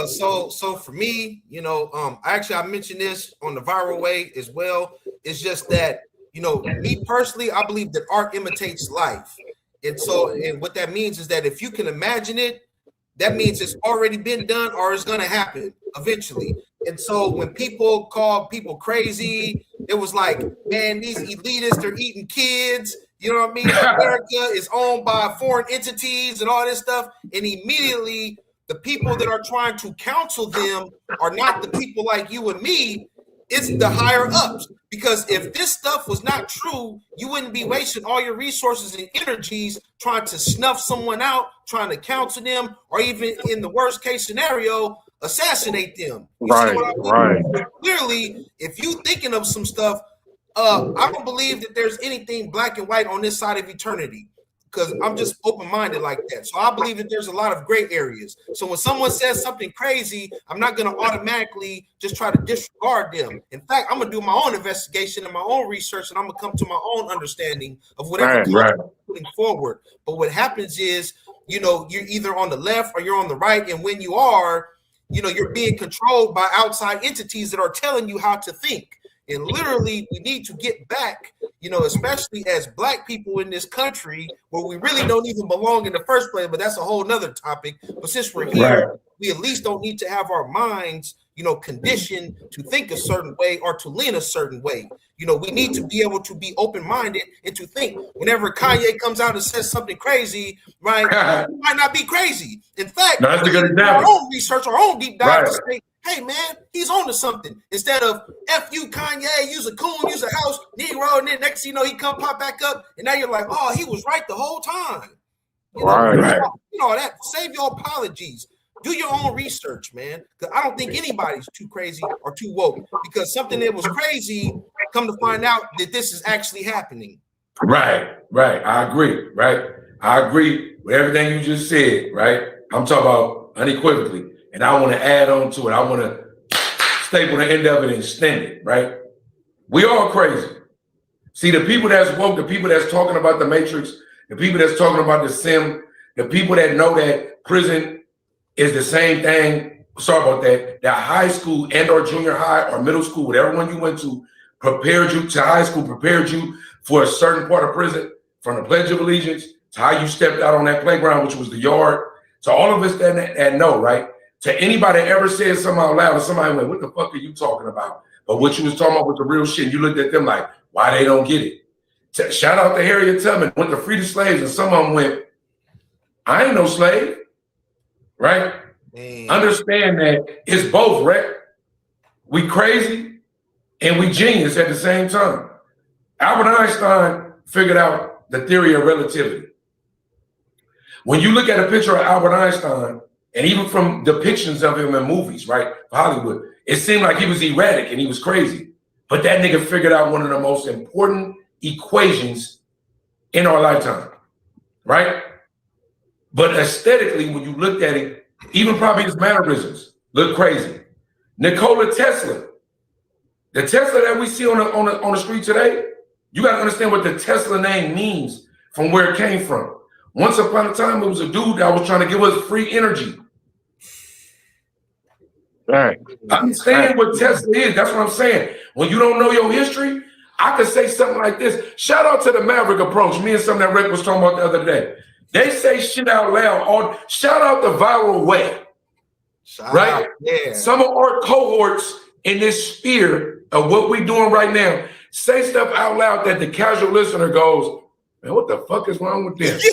So for me, I mentioned this on the viral way as well. It's just that, me personally, I believe that art imitates life. And what that means is that if you can imagine it, that means it's already been done or it's going to happen eventually. And so when people call people crazy, it was like, man, these elitists are eating kids. You know what I mean? America is owned by foreign entities and all this stuff. And immediately the people that are trying to counsel them are not the people like you and me. It's the higher ups. Because if this stuff was not true, you wouldn't be wasting all your resources and energies trying to snuff someone out, trying to counsel them, or even in the worst case scenario, assassinate them. You see what I mean? Right. Clearly, if you thinking of some stuff, I don't believe that there's anything black and white on this side of eternity. Because I'm just open-minded like that. So I believe that there's a lot of gray areas. So when someone says something crazy, I'm not going to automatically just try to disregard them. In fact, I'm going to do my own investigation and my own research, and I'm going to come to my own understanding of whatever I'm putting forward. But what happens is, you're either on the left or you're on the right. And when you are, you're being controlled by outside entities that are telling you how to think. And literally, we need to get back, especially as Black people in this country, where we really don't even belong in the first place. But that's a whole nother topic. But since we're here, we at least don't need to have our minds, conditioned to think a certain way or to lean a certain way. We need to be able to be open-minded and to think. Whenever Kanye comes out and says something crazy, right, it might not be crazy. In fact, that's a good example. Our own research, our own deep dive to say, hey, man, he's on to something. Instead of F you, Kanye, use a coon, use a house, Negro, and then next thing you know, he come pop back up, and now you're like, oh, he was right the whole time. That. Save your apologies. Do your own research, man. Because I don't think anybody's too crazy or too woke. Because something that was crazy, come to find out that this is actually happening. Right. I agree, right? I agree with everything you just said, right? I'm talking about unequivocally. And I want to add on to it. I want to staple the end of it and extend it, right? We all crazy. See, the people that's woke, the people that's talking about the Matrix, the people that's talking about the sim, the people that know that prison is the same thing, sorry about that high school and or junior high or middle school, whatever one you went to, prepared you to high school, prepared you for a certain part of prison, from the Pledge of Allegiance to how you stepped out on that playground, which was the yard. So all of us that know, right? To anybody that ever said something out loud, and somebody went, what the fuck are you talking about? But what you was talking about was the real shit. You looked at them like, why they don't get it? Shout out to Harriet Tubman, went to free the slaves, and some of them went, I ain't no slave, right? Man. Understand that it's both, Reck. We crazy and we genius at the same time. Albert Einstein figured out the theory of relativity. When you look at a picture of Albert Einstein, and even from depictions of him in movies, right, Hollywood, it seemed like he was erratic and he was crazy. But that nigga figured out one of the most important equations in our lifetime, right? But aesthetically, when you looked at it, even probably his mannerisms look crazy. Nikola Tesla, the Tesla that we see on the street today, you got to understand what the Tesla name means from where it came from. Once upon a time, it was a dude that was trying to give us free energy. Right. Understand what Tesla is. That's what I'm saying. When you don't know your history, I could say something like this. Shout out to the Maverick approach. Me and something that Reck was talking about the other day. They say shit out loud. Shout out the viral way. Right? Yeah. Some of our cohorts in this sphere of what we're doing right now say stuff out loud that the casual listener goes, man, what the fuck is wrong with this?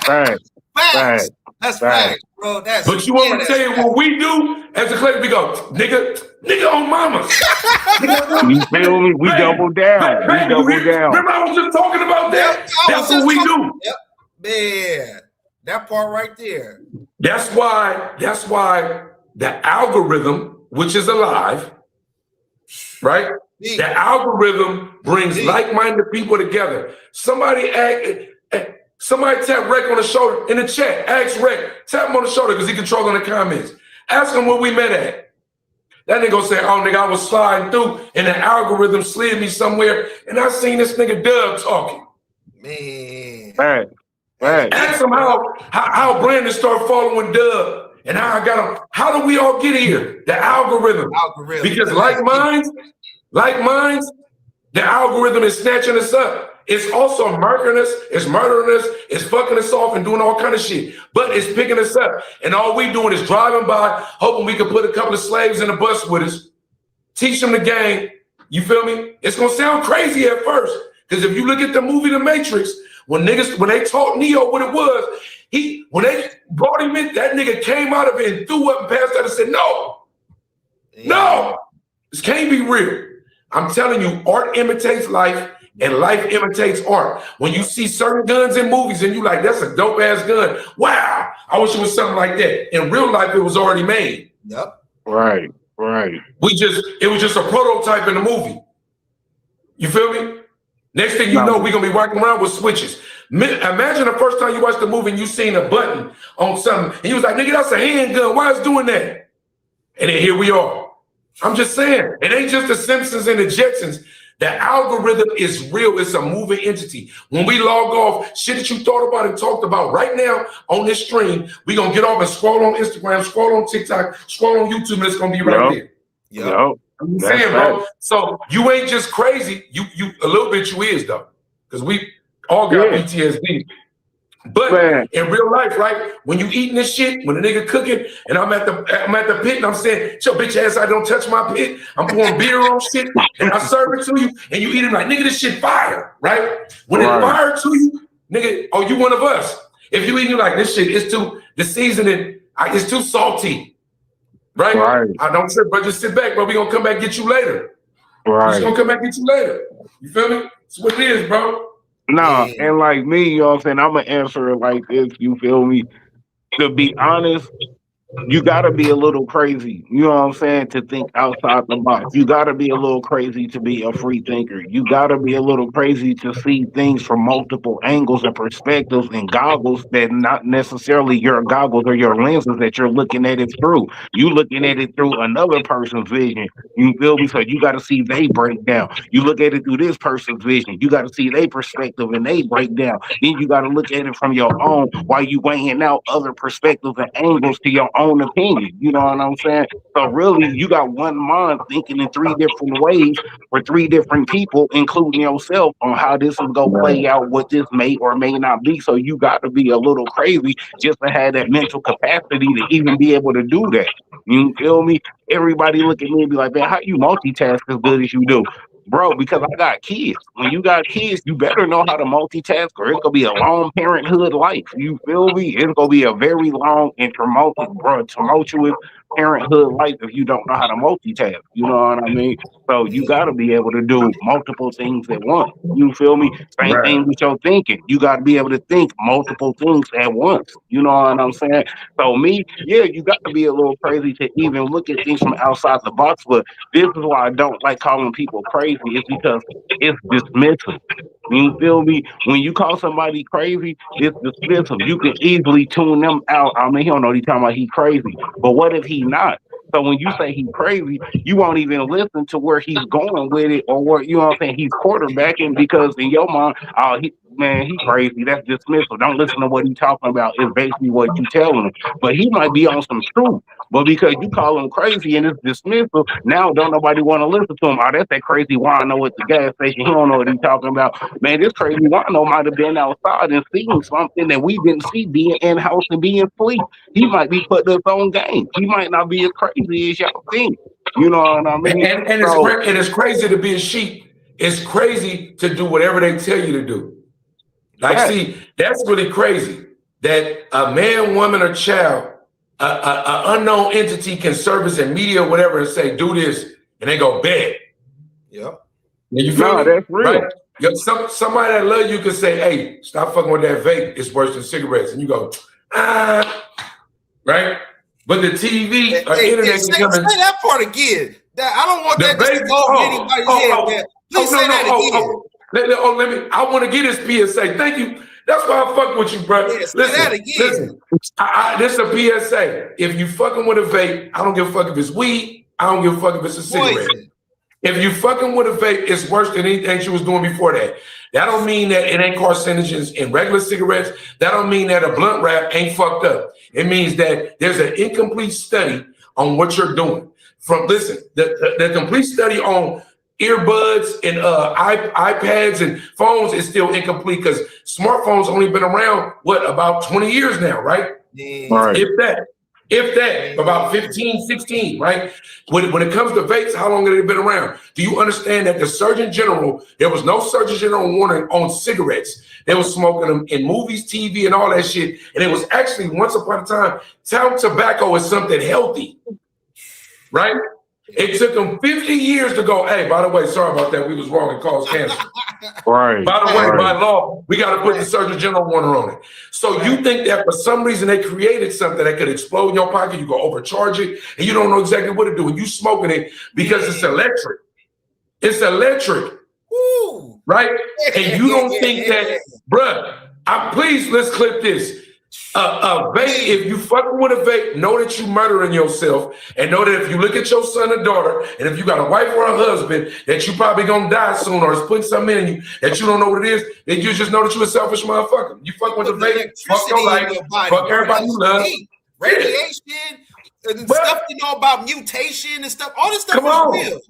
Right. Facts. That's facts, bro. But you want me to tell you what we do as a collective? We go, nigga on mamas. You feel me? We double down. Remember I was just talking about that? That's what we do. Yep. Man, that part right there. That's why the algorithm, which is alive, right? The algorithm brings like-minded people together. Somebody tap Reck on the shoulder in the chat. Ask Reck, tap him on the shoulder because he controlling the comments. Ask him where we met at. That nigga gonna say, oh nigga, I was sliding through and the algorithm slid me somewhere and I seen this nigga Dub talking. Man. Right. Ask him how Brandon started following Dub and how I got him. How do we all get here? The algorithm. Because like minds, the algorithm is snatching us up. It's also murdering us, it's fucking us off and doing all kind of shit. But it's picking us up. And all we doing is driving by, hoping we can put a couple of slaves in the bus with us, teach them the game. You feel me? It's gonna sound crazy at first. Because if you look at the movie The Matrix, when they taught Neo what it was, when they brought him in, that nigga came out of it and threw up and passed out and said, no, this can't be real. I'm telling you, art imitates life and life imitates art. When you see certain guns in movies and you like, that's a dope ass gun. Wow, I wish it was something like that. In real life, it was already made. Yep. Right. It was just a prototype in the movie. You feel me? Next thing you know, we're gonna be walking around with switches. Imagine the first time you watched the movie and you seen a button on something and you was like, nigga, that's a handgun. Why is it doing that? And then here we are. I'm just saying, it ain't just the Simpsons and the Jetsons. The algorithm is real. It's a moving entity. When we log off, shit that you thought about and talked about right now on this stream, we're going to get off and scroll on Instagram, scroll on TikTok, scroll on YouTube, and it's going to be right there. Yep. I'm saying, bro. So you ain't just crazy. You a little bit you is, though. Because we all got PTSD. But in real life, right? When you eating this shit, when a nigga cooking, and I'm at the pit, and I'm saying, "Yo, bitch ass, I don't touch my pit." I'm pouring beer on shit, and I serve it to you, and you eat it like, nigga, this shit fire, right? When it's fire to you, nigga, oh, you one of us. If you eating like this shit, the seasoning, it's too salty, right? I don't trip, but just sit back, bro. We gonna come back and get you later. Right. Just gonna come back and get you later. You feel me? That's what it is, bro. No, and like me, you know what I'm saying? I'm gonna answer it like this, you feel me? To be honest, you gotta be a little crazy, you know what I'm saying, to think outside the box. You gotta be a little crazy to be a free thinker. You gotta be a little crazy to see things from multiple angles and perspectives and goggles that not necessarily your goggles or your lenses that you're looking at it through. You looking at it through another person's vision. You feel me? So you gotta see they breakdown. You look at it through this person's vision. You gotta see their perspective and they breakdown. Then you gotta look at it from your own while you weighing out other perspectives and angles to your own opinion. You know what I'm saying? So really, you got one mind thinking in three different ways for three different people, including yourself, on how this is gonna play out, what this may or may not be. So you got to be a little crazy just to have that mental capacity to even be able to do that. You feel me? Everybody look at me and be like, man, how you multitask as good as you do? Bro, because I got kids. When you got kids, you better know how to multitask, or it's gonna be a long parenthood life. You feel me? It's gonna be a very long and tumultuous parenthood life if you don't know how to multitask. You know what I mean? So you gotta be able to do multiple things at once. You feel me? Same thing with your thinking. You gotta be able to think multiple things at once. You know what I'm saying? So me, you got to be a little crazy to even look at things from outside the box. But this is why I don't like calling people crazy. It's because it's dismissive. You feel me? When you call somebody crazy, it's dismissive. You can easily tune them out. I mean, he don't know what he's talking about. He crazy. But what if he not? So when you say he's crazy, you won't even listen to where he's going with it, or what, you know what I'm saying, he's quarterbacking, because in your mind, man, he crazy. That's dismissal. Don't listen to what he's talking about. It's basically what you telling him. But he might be on some truth. But because you call him crazy and it's dismissal, now don't nobody want to listen to him. Oh, that's that crazy wino at the gas station. He don't know what he's talking about. Man, this crazy wino might have been outside and seen something that we didn't see, being in house and being asleep. He might be putting us on game. He might not be as crazy as y'all think. You know what I mean? And it's crazy to be a sheep. It's crazy to do whatever they tell you to do. Like, see, that's really crazy that a man, woman, or child, an unknown entity can service in media or whatever and say, do this, and they go, bet. Yep. You feel me? That's real. Right? Somebody that love you can say, hey, stop fucking with that vape. It's worse than cigarettes. And you go, right? But the TV or internet say that part again. I don't want that to go over anybody's head. Please say that again. Let me. I want to get this PSA. Thank you. That's why I fuck with you, bro. Yeah, listen. This is a PSA. If you fucking with a vape, I don't give a fuck if it's weed. I don't give a fuck if it's a cigarette. Poison. If you fucking with a vape, it's worse than anything she was doing before that. That don't mean that it ain't carcinogens in regular cigarettes. That don't mean that a blunt wrap ain't fucked up. It means that there's an incomplete study on what you're doing. The complete study on earbuds and iPads and phones is still incomplete because smartphones only been around, about 20 years now, right? Yeah. Right. If that, about 15, 16, right? When it comes to vapes, how long have they been around? Do you understand that the Surgeon General, there was no Surgeon General warning on cigarettes. They were smoking them in movies, TV, and all that shit. And it was actually, once upon a time, tobacco is something healthy, right? It took them 50 years to go, hey, by the way, sorry about that. We was wrong and caused cancer. Right. By the way, by law, we got to put the Surgeon General warning on it. So you think that for some reason they created something that could explode in your pocket, you go overcharge it, and you don't know exactly what to do. And you smoking it because it's electric. It's electric. Woo. Right? And you don't think that, bruh, please, let's clip this. Vape, if you fucking with a vape, know that you murdering yourself, and know that if you look at your son or daughter, and if you got a wife or a husband, that you probably gonna die soon, or it's putting something in you that you don't know what it is, then you just know that you a selfish motherfucker. You fuck with the vape, fuck your life, fuck everybody you love. Radiation, and stuff you know about mutation and stuff. All this stuff is real.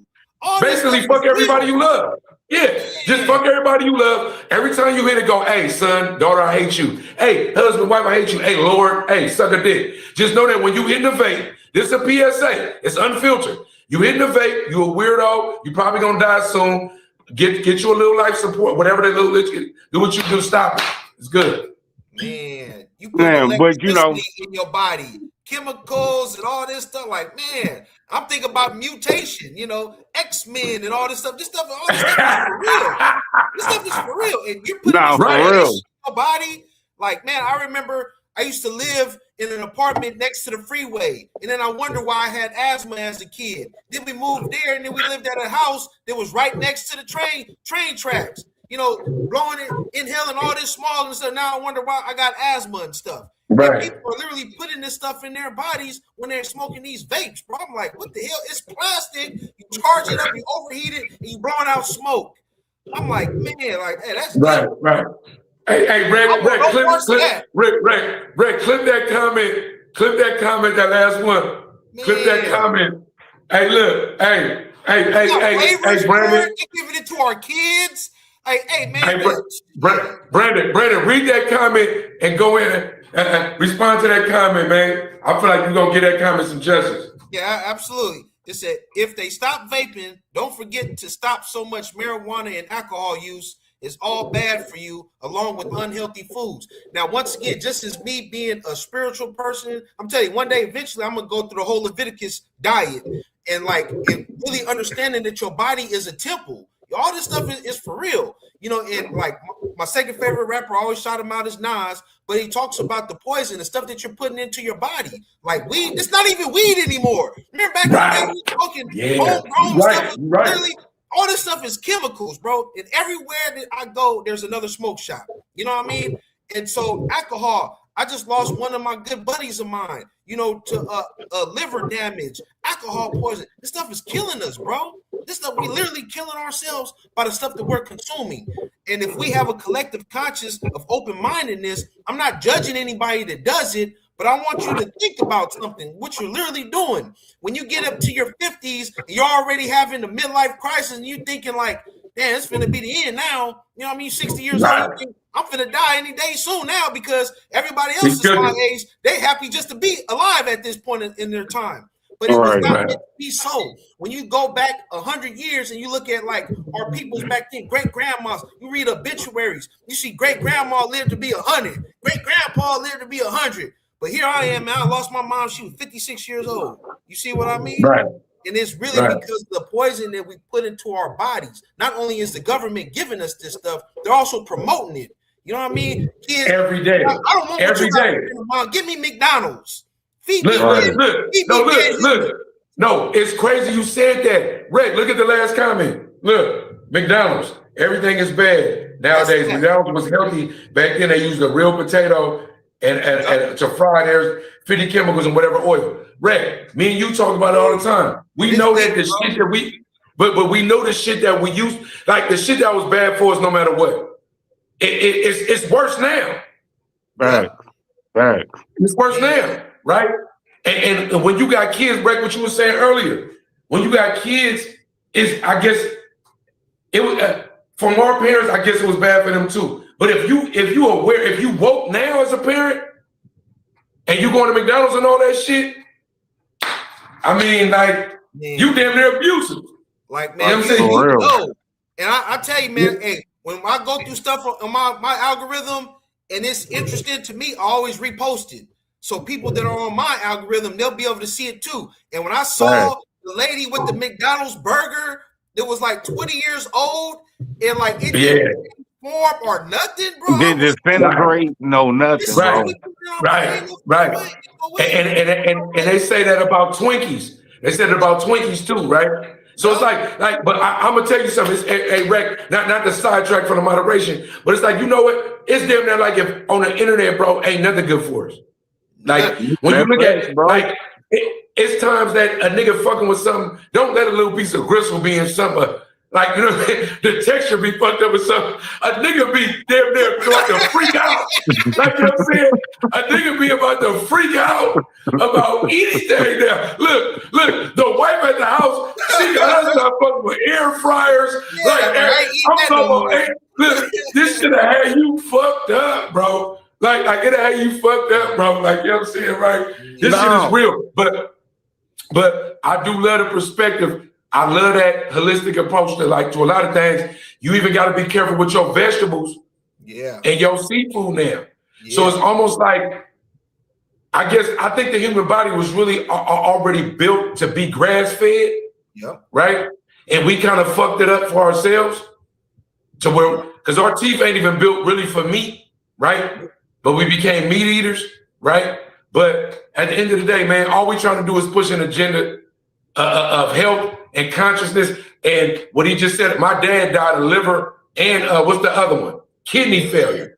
Basically, fuck everybody you love. Yeah, just fuck everybody you love. Every time you hear it go, hey, son, daughter, I hate you. Hey, husband, wife, I hate you. Hey, Lord, hey, suck a dick. Just know that when you hit the vape, this is a PSA. It's unfiltered. You hit the vape, you a weirdo. You probably gonna die soon. Get you a little life support, whatever they do what you do. Stop it. It's good. Man, you put electricity in your body, chemicals and all this stuff. Like, man, I'm thinking about mutation, X-Men and all this stuff. All this stuff is for real. This stuff is for real. And you're putting this in your body. Like, man, I remember I used to live in an apartment next to the freeway. And then I wondered why I had asthma as a kid. Then we moved there, and then we lived at a house that was right next to the train tracks. Blowing it, inhaling all this smog and stuff. Now I wonder why I got asthma and stuff. Right. And people are literally putting this stuff in their bodies when they're smoking these vapes, bro. I'm like, what the hell? It's plastic. You charge it up, you overheat it, and you blowing out smoke. I'm like, man, hey, that's right. Hey, Reck, clip that comment. Clip that comment, that last one. Man. Clip that comment. Hey, look, hey, Brandon. Giving it to our kids. Hey, man. Hey, Brandon, read that comment and go in and respond to that comment, man. I feel like you're going to give that comment some justice. Yeah, absolutely. It said, if they stop vaping, don't forget to stop so much marijuana and alcohol use. It's all bad for you, along with unhealthy foods. Now, once again, just as me being a spiritual person, I'm telling you, one day, eventually, I'm going to go through the whole Leviticus diet and really understanding that your body is a temple. All this stuff is for real. And like my second favorite rapper, I always shout him out as Nas, but he talks about the poison, the stuff that you're putting into your body. Like weed, it's not even weed anymore. Remember back in the day, we were talking homegrown stuff. Literally, all this stuff is chemicals, bro. And everywhere that I go, there's another smoke shop. You know what I mean? And so alcohol, I just lost one of my good buddies of mine. to liver damage, alcohol poison. This stuff is killing us, bro. This stuff, we literally killing ourselves by the stuff that we're consuming. And if we have a collective conscience of open-mindedness, I'm not judging anybody that does it, but I want you to think about something, what you're literally doing. When you get up to your 50s, you're already having a midlife crisis, and you're thinking like, damn, it's finna be the end now. You know what I mean? 60 years old, I'm finna die any day soon now because everybody else is my age. They happy just to be alive at this point in their time. But it was not meant to be so. When you go back 100 years and you look at like our peoples back then, great grandmas, you read obituaries, you see great grandma lived to be 100, great grandpa lived to be 100. But here I am, man. I lost my mom. She was 56 years old. You see what I mean? Right. And it's really because of the poison that we put into our bodies. Not only is the government giving us this stuff, they're also promoting it. You know what I mean? Kids, every day. I don't want every day. Mom, give me McDonald's. Feed look, me. Look. No, it's crazy you said that. Reck, look at the last comment. Look, McDonald's. Everything is bad nowadays. McDonald's was healthy. Back then, they used a real potato and to fry there's 50 chemicals and whatever oil. Reck, me and you talk about it all the time. We know that the shit that but we know the shit that we used, like the shit that was bad for us no matter what. It's worse now. Right. It's worse now, right? And when you got kids, Reck, what you were saying earlier, when you got kids, I guess it was from our parents. I guess it was bad for them too. But if you woke now as a parent, and you going to McDonald's and all that shit, I mean, like you damn near abusive. Like, man, you know, and I tell you, man, hey, when I go through stuff on my algorithm and it's interesting to me, I always repost it. So people that are on my algorithm, they'll be able to see it too. And when I saw the lady with the McDonald's burger that was like 20 years old and like it didn't form or nothing, bro. Did disintegrate? No, nothing, bro. Right. And they say that about Twinkies. They said it about Twinkies too, right? So it's like, but I'm gonna tell you something. It's Reck, not the sidetrack from the moderation, but it's like, you know what? It's damn near like if on the internet, bro, ain't nothing good for us. Like when you look at it, bro, like it's times that a nigga fucking with something. Don't let a little piece of gristle be in something. Like, you know, the texture be fucked up with something. A nigga be damn near about to freak out. Like, you know what I'm saying? A nigga be about to freak out about anything now. Look, the wife at the house, she got us not fucking with air fryers. I'm talking about, look, this should have had you fucked up, bro. Like it had you fucked up, bro. Like, you know what I'm saying, right? This shit is real. But I do love the perspective. I love that holistic approach to a lot of things. You even got to be careful with your vegetables and your seafood now. Yeah. So it's almost like, I think the human body was really already built to be grass-fed, right? And we kind of fucked it up for ourselves to where, because our teeth ain't even built really for meat, right? But we became meat eaters, right? But at the end of the day, man, all we trying to do is push an agenda of health and consciousness. And what he just said, my dad died of liver and what's the other one? Kidney failure.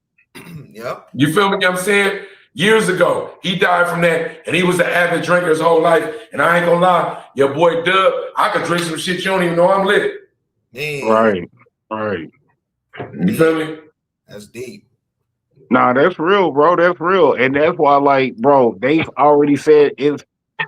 Yep. You feel me? I'm saying? Years ago, he died from that, and he was an avid drinker his whole life. And I ain't gonna lie, your boy Dub, I could drink some shit you don't even know I'm lit. Right. You feel me? That's deep. Nah, that's real, bro. That's real. And that's why, like, bro, they've already said it's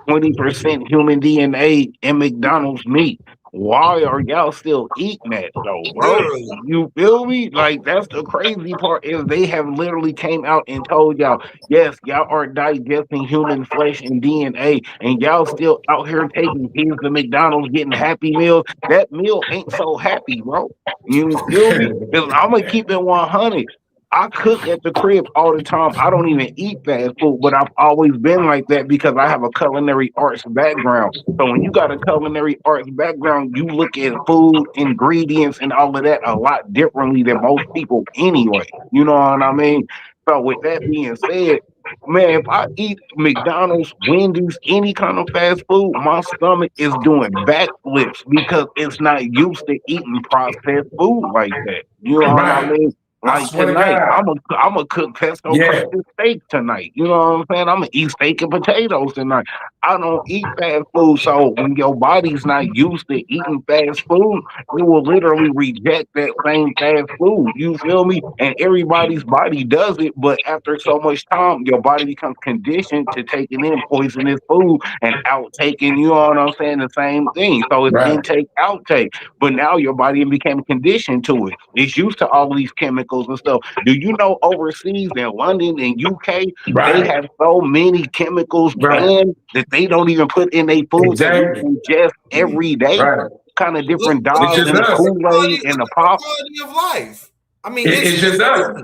20% human DNA in McDonald's meat. Why are y'all still eating that though, bro? You feel me? Like, that's the crazy part is they have literally came out and told y'all, yes, y'all are digesting human flesh and DNA, and y'all still out here taking things to McDonald's, getting Happy Meals. That meal ain't so happy, bro. You feel me? I'm gonna keep it 100. I cook at the crib all the time. I don't even eat fast food, but I've always been like that because I have a culinary arts background. So when you got a culinary arts background, you look at food, ingredients, and all of that a lot differently than most people anyway. You know what I mean? So with that being said, man, if I eat McDonald's, Wendy's, any kind of fast food, my stomach is doing backflips because it's not used to eating processed food like that. You know what I mean? I Like swear to tonight, God. I'm a cook pesto Yeah. crusted steak tonight. You know what I'm saying? I'm gonna eat steak and potatoes tonight. I don't eat fast food, so when your body's not used to eating fast food, you will literally reject that same fast food. You feel me? And everybody's body does it, but after so much time, your body becomes conditioned to taking in poisonous food and outtaking. You know what I'm saying? The same thing. So it's Right. intake, outtake. But now your body became conditioned to it. It's used to all these chemicals and stuff. Do you know overseas in London and UK, they Right. have so many chemicals Right. banned that they don't even put in their food that we Exactly. ingest every day? Right. Kind of Look, different look It's dyes at just in the us. Kool-Aid and the pop. quality of life. I mean, It's just us.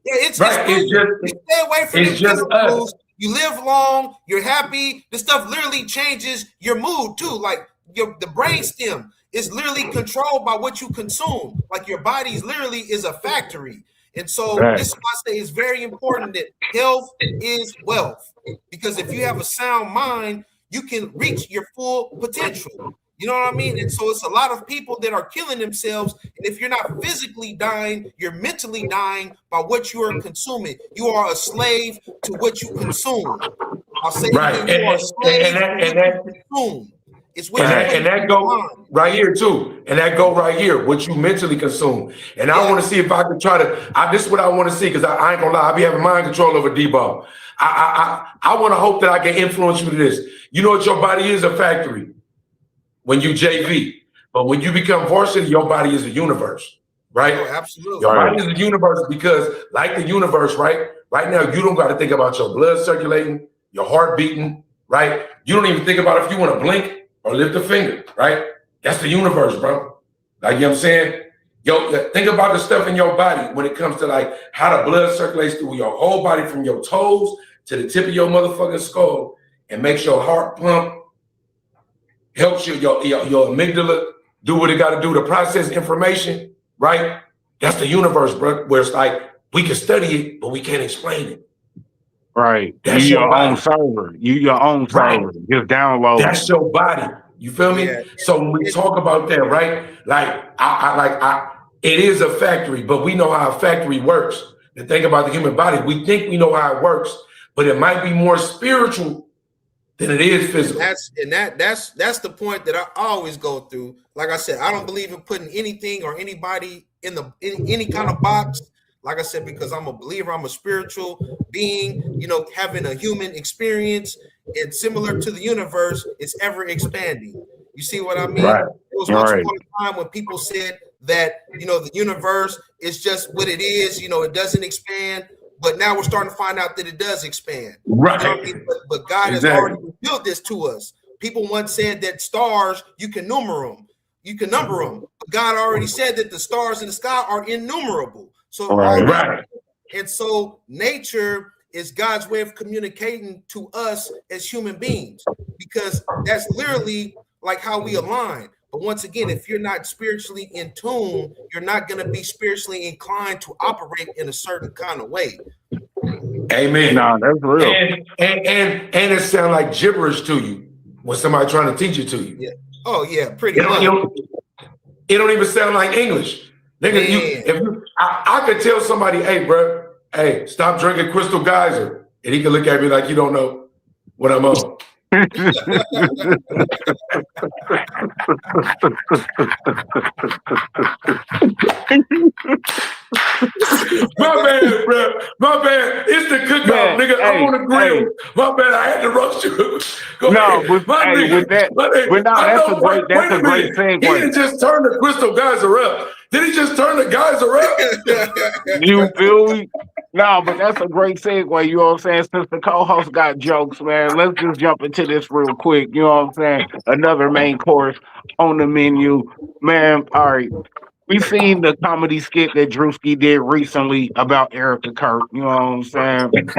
yeah, it's Right. food. It's You just stay away from them it's just chemicals. us. You live long. You're happy. This stuff literally changes your mood too. Like the brain stem is literally controlled by what you consume. Like your body's literally is a factory. And so Right. this is why I say it's very important that health is wealth. Because if you have a sound mind, you can reach your full potential. You know what I mean? And so it's a lot of people that are killing themselves. And if you're not physically dying, you're mentally dying by what you are consuming. You are a slave to what you consume. I'll say it Right. again, you are a slave to what you consume. It's what you put And in that your go mind. right here too. And that go right here, what you mentally consume. And I Yeah. want to see if I can try to. This is what I want to see because I ain't gonna lie. I be having mind control over Debo. I want to hope that I can influence you to this. You know what your body is, a factory when you JV, but when you become varsity, your body is a universe, right? Oh, absolutely. Your Right. body is a universe because, like the universe, right? Right now, you don't got to think about your blood circulating, your heart beating, right? You don't even think about if you want to blink or lift a finger, right? That's the universe, bro. Like, you know what I'm saying? Yo, think about the stuff in your body when it comes to like how the blood circulates through your whole body from your toes to the tip of your motherfucking skull and makes your heart pump, helps your amygdala do what it got to do to process information, right? That's the universe, bro, where it's like we can study it, but we can't explain it. Right. That's You your your own body. server. You your own Right. server. Just download. That's your body. You feel me? Yeah. So when we talk about that, right? It is a factory, but we know how a factory works. The thing about the human body, we think we know how it works, but it might be more spiritual than it is physical. That's the point that I always go through. Like I said, I don't believe in putting anything or anybody in any kind of box. Like I said, because I'm a believer, I'm a spiritual being, having a human experience, and similar to the universe, it's ever expanding. You see what I mean? Right. It was once Right. upon a time when people said that, the universe is just what it is, it doesn't expand. But now we're starting to find out that it does expand. Right. You know what I mean? But God has already revealed this to us. People once said that stars, you can number them. But God already said that the stars in the sky are innumerable. So Right. And so nature is God's way of communicating to us as human beings, because that's literally like how we align. But once again, if you're not spiritually in tune, you're not going to be spiritually inclined to operate in a certain kind of way. Amen. Nah, that's real. And it sounds like gibberish to you when somebody trying to teach it to you. Yeah. Oh yeah, pretty It much. don't even sound like English. Nigga, I could tell somebody, hey, bro, hey, stop drinking Crystal Geyser. And he can look at me like you don't know what I'm on. My bad, bro. My bad. It's the cookout, Man, nigga. I'm hey, on the grill. hey. My bad. I had to roast you. Go No, ahead. with My nigga. with that, My nigga. but no, I that's know, a great wait a great minute. He didn't segue. just turn the Crystal Geyser up. Did he just turn the geyser up? You feel me? No, but that's a great segue. You know what I'm saying? Since the co-host got jokes, man, let's just jump into this real quick. You know what I'm saying? Another main course on the menu, man. All right. We seen the comedy skit that Drewski did recently about Erica Kirk. You know what I'm saying?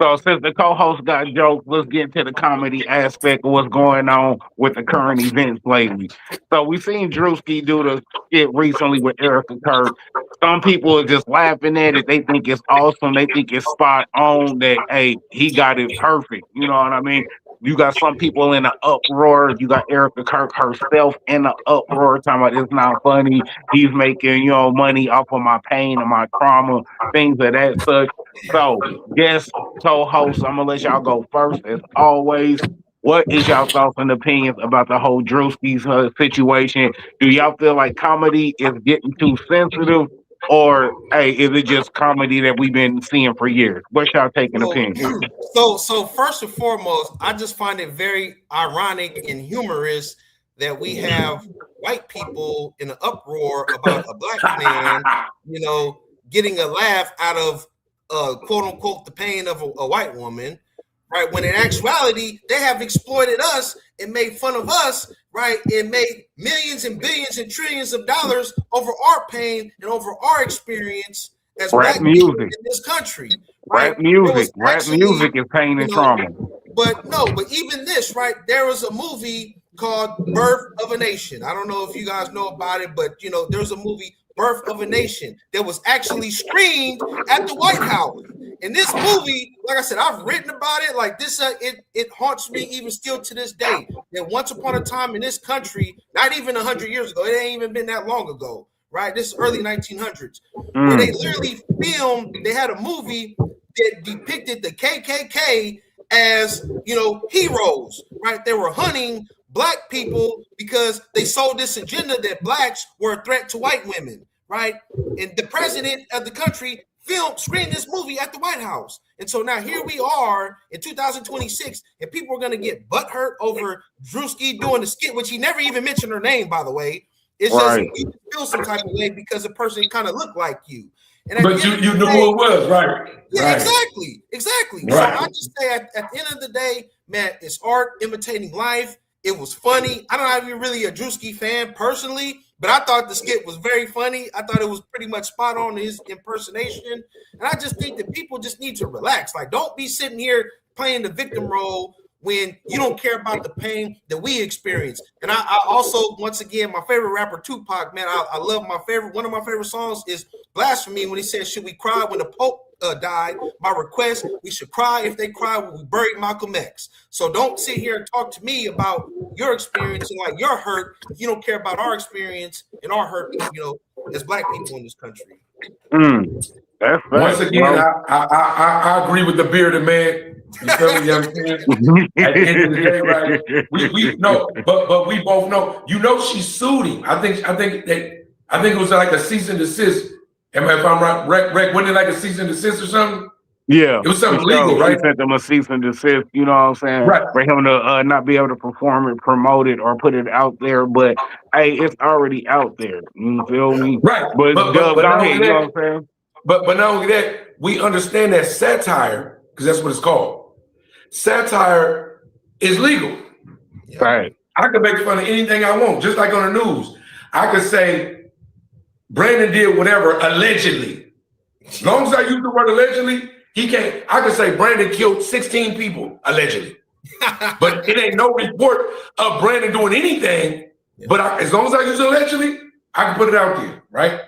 So since the co-host got jokes, let's get into the comedy aspect of what's going on with the current events lately. So we seen Drewski do the skit recently with Erica Kirk. Some people are just laughing at it. They think it's awesome. They think it's spot on that, hey, he got it perfect. You know what I mean? you got some people in an uproar. You got Erica Kirk herself in an uproar, talking about it's not funny. He's making, money off of my pain and my trauma, things of that such. So, guest co-host, I'm gonna let y'all go first as always. What is y'all thoughts and opinions about the whole Drewski's situation? Do y'all feel like comedy is getting too sensitive, or hey, is it just comedy that we've been seeing for years? What's y'all taking opinion? So first and foremost, I just find it very ironic and humorous that we have white people in an uproar about a black man, getting a laugh out of quote unquote the pain of a white woman, right? When in actuality, they have exploited us and made fun of us, right? And made millions and billions and trillions of dollars over our pain and over our experience as Rap black music people in this country. Right? Rap music is pain and trauma. But even this, right? There was a movie called Birth of a Nation. I don't know if you guys know about it, but there's a movie, Birth of a Nation, that was actually screened at the White House. And this movie, like I said, I've written about it. Like this, it haunts me even still to this day. That once upon a time in this country, not even 100 years ago, it ain't even been that long ago, right? This is early 1900s, where they literally filmed. They had a movie that depicted the KKK as heroes, right? They were hunting black people because they sold this agenda that blacks were a threat to white women, right? And the president of the country screened this movie at the White House. And so now here we are in 2026, and people are going to get butthurt over Drewski doing the skit, which he never even mentioned her name, by the way. It's just you feel some type of way because the person kind of looked like you. But you knew who it was, right? Yeah, right. Exactly. Right. So I just say at the end of the day, man, it's art imitating life. It was funny. I'm not even really a Drewski fan personally, but I thought the skit was very funny. I thought it was pretty much spot on his impersonation. And I just think that people just need to relax. Like, don't be sitting here playing the victim role when you don't care about the pain that we experience. And I also, once again, my favorite rapper, Tupac, man, I love one of my favorite songs is Blasphemy, when he said, should we cry when the Pope died? My request, we should cry if they cry when we buried Malcolm X. So don't sit here and talk to me about your experience and like your hurt if you don't care about our experience and our hurt, as black people in this country. That's Once again, I agree with the bearded man. You feel me? At the end of the day, right? We know, but we both know. She sued him. I think it was like a cease and desist. If I'm right, Reck, wasn't it like a cease and desist or something? Yeah, it was something legal, right? He sent them a cease and desist. You know what I'm saying? Right. For him to not be able to perform it, promote it, or put it out there. But hey, it's already out there. You feel me? Right. But go ahead. You know what I'm saying? But not only that, we understand that satire, because that's what it's called. Satire is legal. Right. I can make fun of anything I want, just like on the news. I could say Brandon did whatever allegedly. As long as I use the word allegedly, he can't. I could say Brandon killed 16 people allegedly. But it ain't no report of Brandon doing anything. But as long as I use allegedly, I can put it out there, right?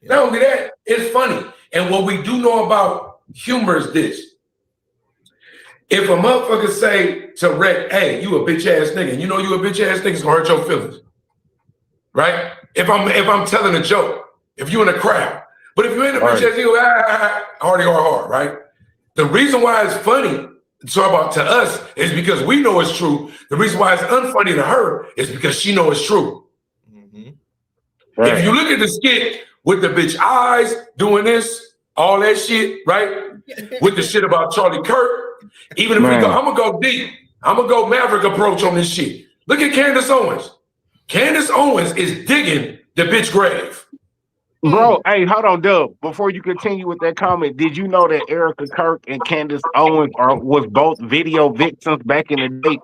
Not only that, it's funny. And what we do know about humor is this. If a motherfucker say to Reck, hey, you a bitch ass nigga, and you know you a bitch ass nigga, it's gonna hurt your feelings. Right? If I'm telling a joke, if you in a crowd. But if you ain't a bitch ass nigga, hardy or hard, right? The reason why it's funny to us is because we know it's true. The reason why it's unfunny to her is because she know it's true. Mm-hmm. Right. If you look at the skit with the bitch eyes doing this, all that shit, right? With the shit about Charlie Kirk, even if I'm gonna go deep, I'm gonna go Maverick approach on this shit. Look at Candace Owens. Candace Owens is digging the bitch grave. Bro, hey, hold on, Dub. Before you continue with that comment, did you know that Erica Kirk and Candace Owens was both video victims back in the day?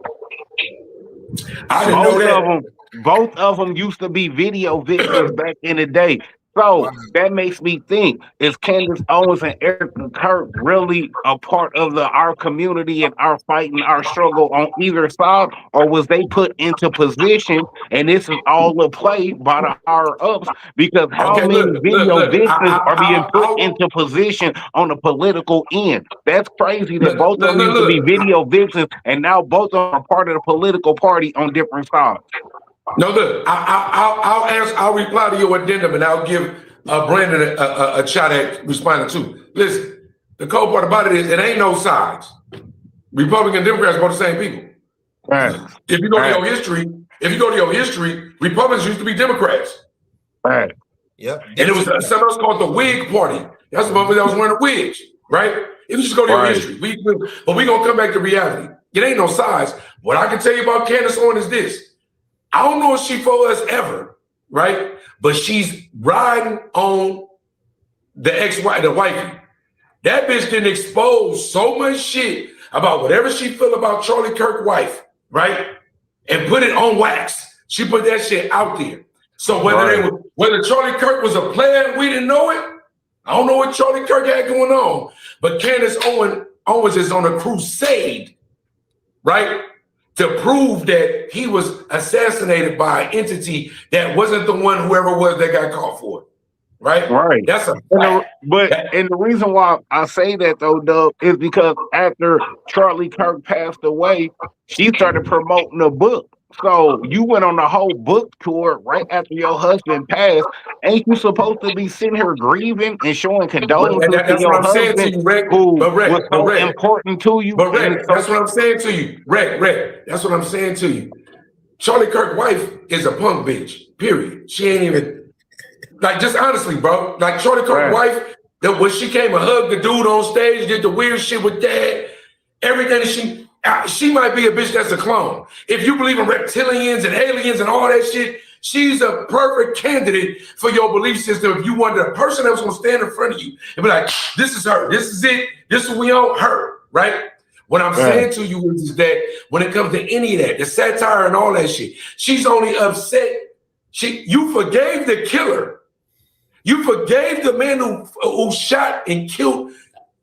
I didn't know that. Both of them used to be video victims back in the day. So that makes me think: is Candace Owens and Erica Kirk really a part of our community and our fight and our struggle on either side, or was they put into position and this is all a play by the higher ups? Because how Okay, many video look. vixens are being put into position on the political end? That's crazy that both of them used to be video vixens and now both of them are part of the political party on different sides. No, look, I'll reply to your addendum and I'll give Brandon a shot at responding too. Listen, the cold part about it is it ain't no sides. Republican and Democrats are both the same people. Right. If you go to your history, Republicans used to be Democrats. Right. Yep. And it was something else called the Whig Party. That's the motherfucker that was wearing wigs, right? If you just go to your history, but we gonna come back to reality. It ain't no size. What I can tell you about Candace Owens is this. I don't know if she for us ever, right? But she's riding on the ex-wife, the wifey. That bitch didn't expose so much shit about whatever she feel about Charlie Kirk's wife, right? And put it on wax. She put that shit out there. So whether Charlie Kirk was a player, we didn't know it. I don't know what Charlie Kirk had going on, but Candace Owens is on a crusade, right? To prove that he was assassinated by an entity that wasn't the one, whoever it was that got caught for it. Right? Right. That's a and the reason why I say that though, Dub, is because after Charlie Kirk passed away, she started promoting the book. So you went on the whole book tour right after your husband passed. Ain't you supposed to be sitting here grieving and showing condolences to your husband who was so important to you? But Reck, that's what I'm saying to you. Reck, that's what I'm saying to you. Charlie Kirk's wife is a punk bitch, period. She ain't even, like, just honestly, bro. Like, Charlie Kirk's wife, when she came and hugged the dude on stage, did the weird shit with dad, everything that she might be a bitch that's a clone. If you believe in reptilians and aliens and all that shit, she's a perfect candidate for your belief system. If you wanted a person that was going to stand in front of you and be like, this is her, this is it, this is what we own, her, right? What I'm saying to you is that when it comes to any of that, the satire and all that shit, she's only upset. You forgave the killer. You forgave the man who shot and killed,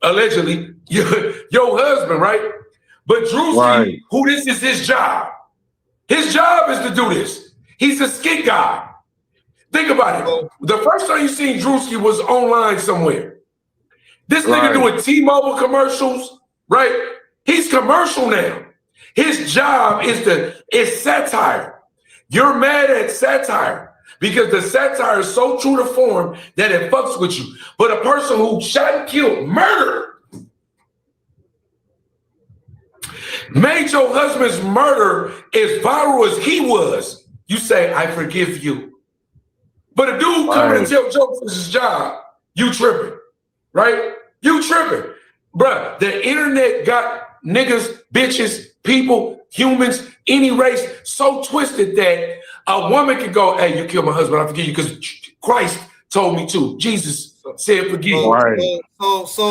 allegedly, your husband, right? But Drewski, who this is his job. His job is to do this. He's a skit guy. Think about it. The first time you seen Drewski was online somewhere. This nigga doing T-Mobile commercials, right? He's commercial now. His job is satire. You're mad at satire because the satire is so true to form that it fucks with you. But a person who shot and killed, murdered, made your husband's murder as viral as he was, you say, I forgive you. But a dude coming to tell jokes is his job, you tripping, right? You tripping. Bruh, the internet got niggas, bitches, people, humans, any race so twisted that a woman can go, hey, you killed my husband, I forgive you because Christ told me to. Jesus said forgive. So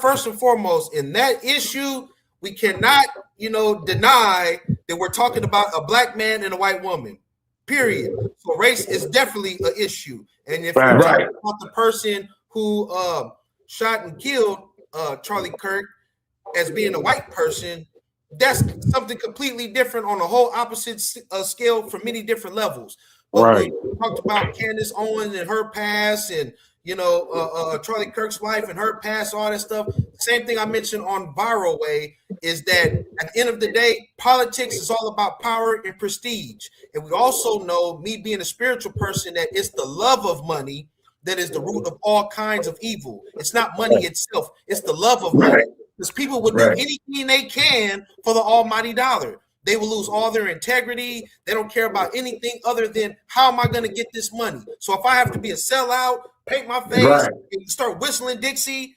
first and foremost, in that issue, we cannot, deny that we're talking about a black man and a white woman. Period. So race is definitely an issue. And if you're talking about the person who shot and killed Charlie Kirk as being a white person, that's something completely different on a whole opposite scale for many different levels. But we talked about Candace Owens and her past, and Charlie Kirk's wife and her past, all that stuff. Same thing I mentioned on Viral Way is that at the end of the day, politics is all about power and prestige. And we also know, me being a spiritual person, that it's the love of money that is the root of all kinds of evil. It's not money itself, it's the love of money. Because people would do anything they can for the almighty dollar. They will lose all their integrity. They don't care about anything other than how am I going to get this money? So if I have to be a sellout, paint my face, and start whistling Dixie,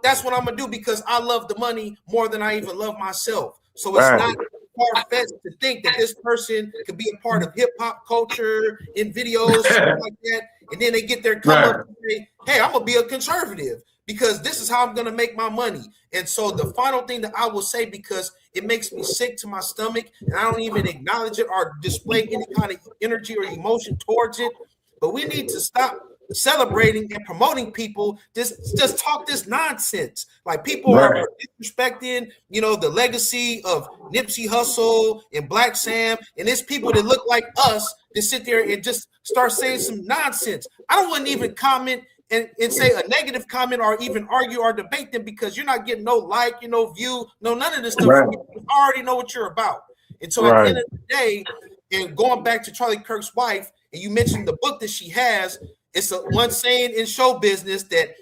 that's what I'm going to do because I love the money more than I even love myself. So it's not far-fetched to think that this person could be a part of hip-hop culture in videos, something like that, and then they get their come up and say, hey, I'm going to be a conservative. because this is how I'm going to make my money. And so the final thing that I will say, because it makes me sick to my stomach and I don't even acknowledge it or display any kind of energy or emotion towards it, but we need to stop celebrating and promoting people just talk this nonsense. Like people are disrespecting, you know, the legacy of Nipsey Hussle and Black Sam, and it's people that look like us that sit there and just start saying some nonsense. I don't want to even comment and say a negative comment or even argue or debate them, because you're not getting no like, you know, view, no none of this stuff. Right. You already know what you're about. And so at the end of the day, and going back to Charlie Kirk's wife, and you mentioned the book that she has, it's a one saying in show business that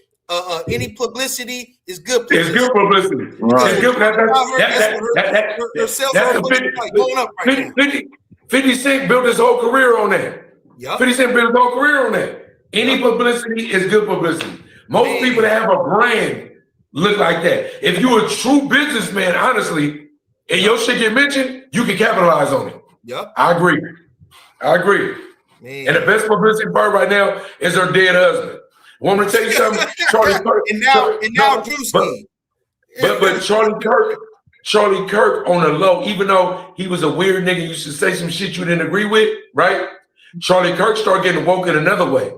any publicity is good publicity. It's good publicity. Right. It's good. That's 50 Cent built his whole career on that. Yep. 50 Cent built his whole career on that. Any publicity is good publicity. Most people that have a brand look like that. If you're a true businessman, honestly, and your shit get mentioned, you can capitalize on it. Yep. I agree. Man. And the best publicity part right now is her dead husband. Want me to tell you something? Charlie Kirk. But Charlie Kirk on the low, even though he was a weird nigga, used to say some shit you didn't agree with, right? Charlie Kirk started getting woke in another way.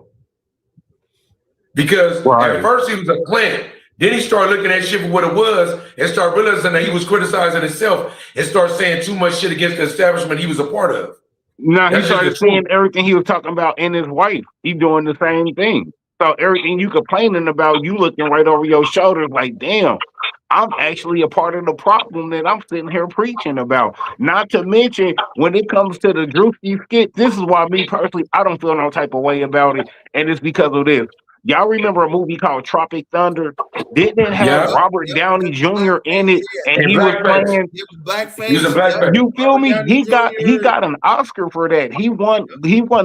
Because at first he was a plant. Then he started looking at shit for what it was and started realizing that he was criticizing himself and started saying too much shit against the establishment he was a part of. Now he started seeing everything he was talking about in his wife. He doing the same thing. So everything you complaining about, you looking right over your shoulders like, damn, I'm actually a part of the problem that I'm sitting here preaching about. Not to mention, when it comes to the Drewski skit, this is why me personally, I don't feel no type of way about it. And it's because of this. Y'all remember a movie called Tropic Thunder? Didn't it have Robert Downey Jr. in it? And he was playing blackface. He was a blackface. You feel me? He got an Oscar for that. He won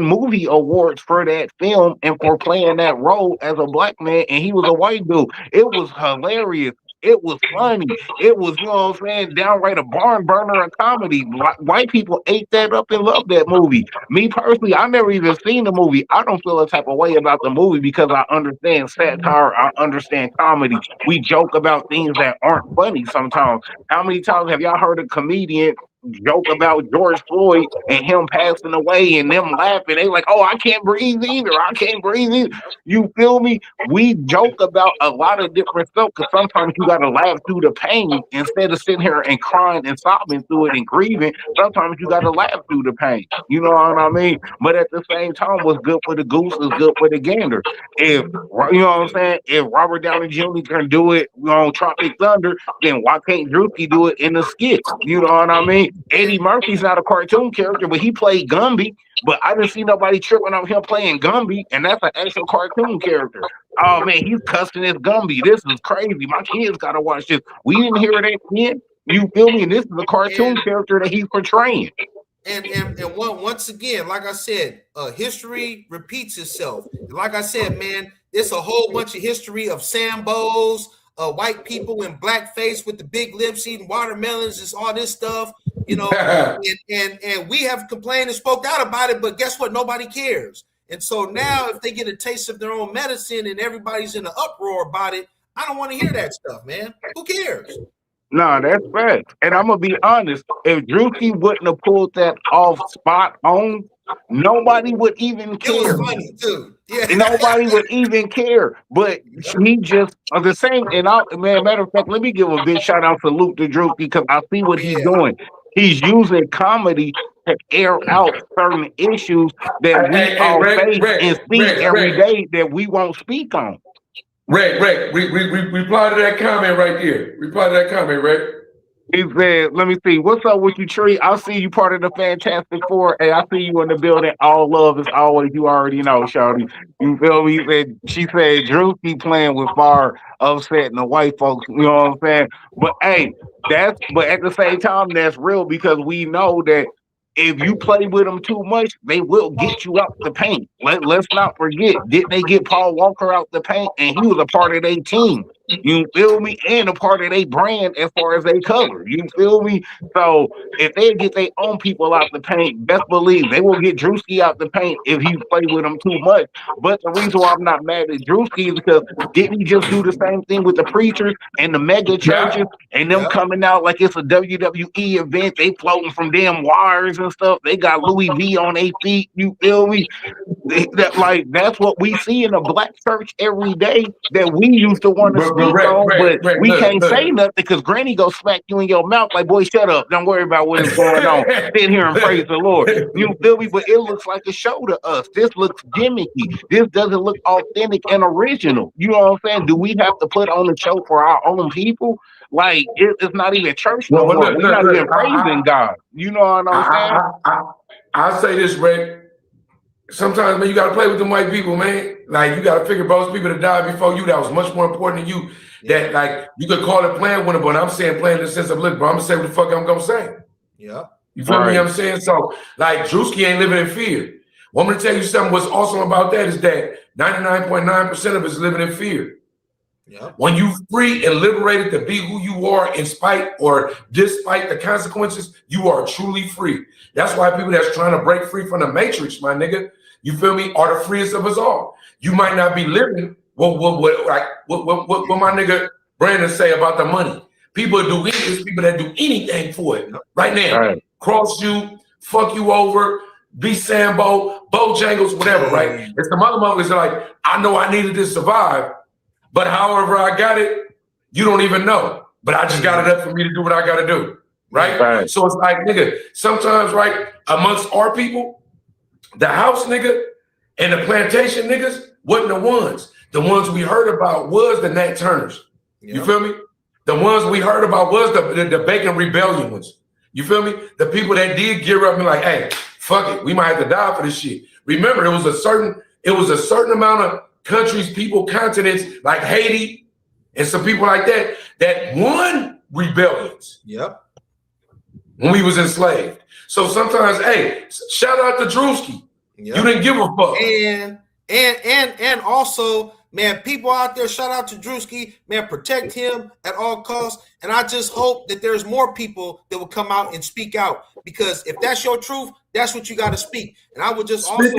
movie awards for that film and for playing that role as a black man, and he was a white dude. It was hilarious. It was funny. It was, you know what I'm saying, downright a barn burner of comedy. White people ate that up and loved that movie. Me personally, I never even seen the movie. I don't feel a type of way about the movie because I understand satire. I understand comedy. We joke about things that aren't funny sometimes. How many times have y'all heard a comedian joke about George Floyd and him passing away and them laughing? They like, oh, I can't breathe either. I can't breathe either. You feel me? We joke about a lot of different stuff because sometimes you gotta laugh through the pain instead of sitting here and crying and sobbing through it and grieving. Sometimes you gotta laugh through the pain. You know what I mean? But at the same time, what's good for the goose is good for the gander. If you know what I'm saying, if Robert Downey Jr. can do it on Tropic Thunder, then why can't Drewski do it in the skit? You know what I mean? Eddie Murphy's not a cartoon character, but he played Gumby. But I didn't see nobody tripping on him playing Gumby, and that's an actual cartoon character. Oh man, he's cussing his Gumby. This is crazy. My kids gotta watch this. We didn't hear that kid. You feel me? And this is a cartoon character that he's portraying. And once again, like I said, history repeats itself. And like I said, man, it's a whole bunch of history of Sambos, white people in blackface with the big lips eating watermelons, just all this stuff, you know. and we have complained and spoke out about it, but guess what? Nobody cares. And so now, if they get a taste of their own medicine and everybody's in an uproar about it, I don't want to hear that stuff, man. Who cares? No, that's fact. And I'm gonna be honest. If Drewski wouldn't have pulled that off spot on, nobody would even care. It was funny too. Yeah. Nobody would even care. But he just the same. And matter of fact, let me give a big shout out salute to Drewski because I see what he's doing. He's using comedy to air out certain issues that we all face and see every day that we won't speak on. Reck, reply to that comment right there. Reply to that comment, Reck. He said, let me see. What's up with you, Tree? I see you part of the Fantastic Four. Hey, I see you in the building. All love is always, you already know, shawty. You feel me? She said, Drewski playing with fire, upsetting the white folks. You know what I'm saying? But hey, but at the same time, that's real because we know that if you play with them too much, they will get you out the paint. Let's not forget, didn't they get Paul Walker out the paint? And he was a part of their team. You feel me? And a part of their brand as far as they color. You feel me? So if they get their own people out the paint, best believe they will get Drewski out the paint if you play with them too much. But the reason why I'm not mad at Drewski is because didn't he just do the same thing with the preachers and the mega churches and them coming out like it's a WWE event? They floating from damn wires and stuff. They got Louis V on their feet. You feel me? That's what we see in a black church every day that we used to want to speak on, but we can't say nothing because Granny go smack you in your mouth like, boy, shut up. Don't worry about what is going on. Sit here and praise the Lord. You feel me? But it looks like a show to us. This looks gimmicky. This doesn't look authentic and original. You know what I'm saying? Do we have to put on a show for our own people? Like, it's not even church no more. We're not even praising God. You know what I'm saying? I'll say this, Reck. Sometimes, man, you got to play with them white people, man. Like, you got to figure those people that died before you that was much more important than you. That, like, you could call it playing with them, but I'm saying playing in the sense of, look, bro, I'm going to say what the fuck I'm going to say. Yeah. You feel me? You know what I'm saying? So, like, Drewski ain't living in fear. Well, I'm going to tell you something. What's awesome about that is that 99.9% of us living in fear. Yeah. When you free and liberated to be who you are in spite or despite the consequences, you are truly free. That's why people that's trying to break free from the matrix, my nigga, you feel me, are the freest of us all. You might not be living what my nigga Brandon say about the money. People do anything, people that do anything for it right now. Right. Cross you, fuck you over, be Sambo, Bojangles, whatever, right? It's the motherfuckers that like, I know I needed to survive, but however I got it, you don't even know. But I just got it up for me to do what I got to do, right? So it's like, nigga, sometimes, right, amongst our people, the house nigga and the plantation niggas wasn't the ones. The ones we heard about was the Nat Turners. Yep. You feel me? The ones we heard about was the Bacon Rebellion ones. You feel me? The people that did gear up and like, hey, fuck it, we might have to die for this shit. Remember, it was a certain amount of countries, people, continents like Haiti and some people like that won rebellions. Yep. When we was enslaved. So sometimes, hey, shout out to Drewski. Yep. You didn't give a fuck. And also, man, people out there, shout out to Drewski, man, protect him at all costs. And I just hope that there's more people that will come out and speak out, because if that's your truth, that's what you got to speak. And I would just also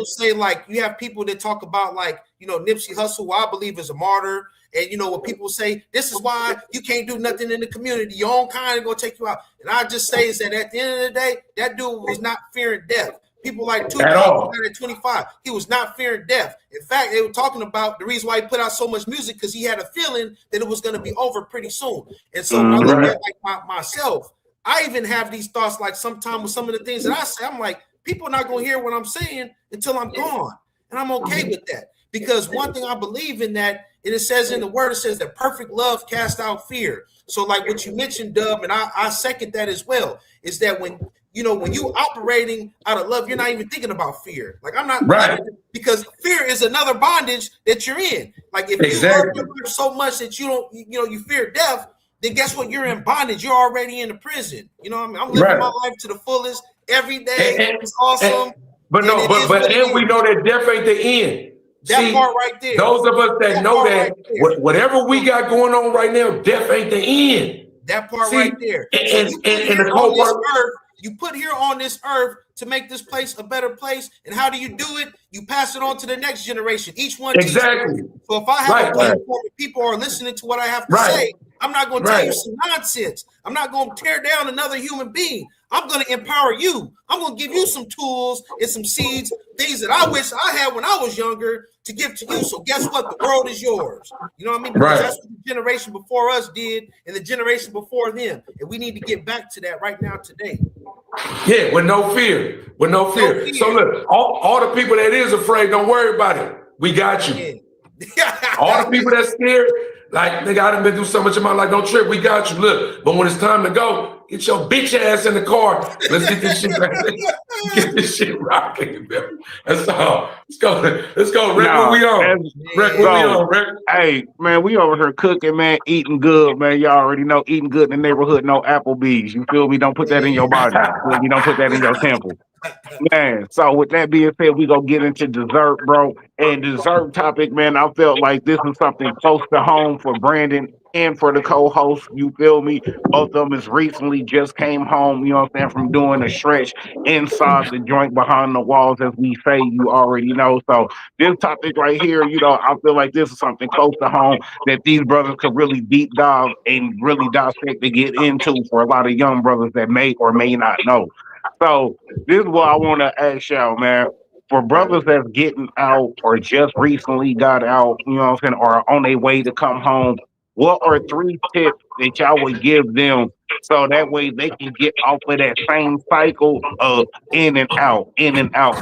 say, like, you have people that talk about, like, you know, Nipsey Hussle, who I believe is a martyr. And, you know, when people say, this is why you can't do nothing in the community, your own kind is going to take you out. And I just say is that at the end of the day, that dude was not fearing death. People like Tupac at 25, he was not fearing death. In fact, they were talking about the reason why he put out so much music, because he had a feeling that it was going to be over pretty soon. And so when I look at like myself, I even have these thoughts, like sometimes with some of the things that I say, I'm like, people are not going to hear what I'm saying until I'm gone. And I'm okay with that. Because one thing I believe in that, and it says in the word, it says that perfect love casts out fear. So like what you mentioned, Dub, and I second that as well, is that when you operating out of love, you're not even thinking about fear. Like I'm not, because fear is another bondage that you're in. Like if you love your life so much that you fear death, then guess what? You're in bondage. You're already in a prison. You know what I mean? I'm living my life to the fullest every day. It's awesome. But we know that death ain't the end. That part right there. Those of us that know that whatever we got going on right now, death ain't the end. That part right there. And the whole part. You put here on this earth to make this place a better place. And how do you do it? You pass it on to the next generation. Each one. Exactly. So if I have a platform and people are listening to what I have to say, I'm not going to tell you some nonsense. I'm not going to tear down another human being. I'm going to empower you. I'm going to give you some tools and some seeds, things that I wish I had when I was younger, to give to you. So guess what? The world is yours. You know what I mean? Because that's what the generation before us did, and the generation before them. And we need to get back to that right now today. Yeah, with no fear. With no fear. So look, all the people that is afraid, don't worry about it. We got you. All the people that's scared, like, nigga, I done been through so much in my life. Don't trip. We got you. Look, but when it's time to go, get your bitch ass in the car. Let's get this shit back. Get this shit rocking. That's all. Let's go. Rick, what we on? Rick, what we on, Rick? Hey, man, we over here cooking, man, eating good, man. Y'all already know, eating good in the neighborhood, no Applebee's. You feel me? Don't put that in your body. You don't put that in your temple. Man, so with that being said, we gonna get into dessert, bro. And dessert topic, man, I felt like this is something close to home for Brandon and for the co-host. You feel me? Both of them is recently just came home, you know what I'm saying, from doing a stretch inside the joint behind the walls, as we say, you already know. So this topic right here, I feel like this is something close to home that these brothers could really deep dive and really dissect to get into for a lot of young brothers that may or may not know. So this is what I want to ask y'all, man. For brothers that's getting out or just recently got out, you know what I'm saying, or on their way to come home, what are 3 tips that y'all would give them so that way they can get off of that same cycle of in and out,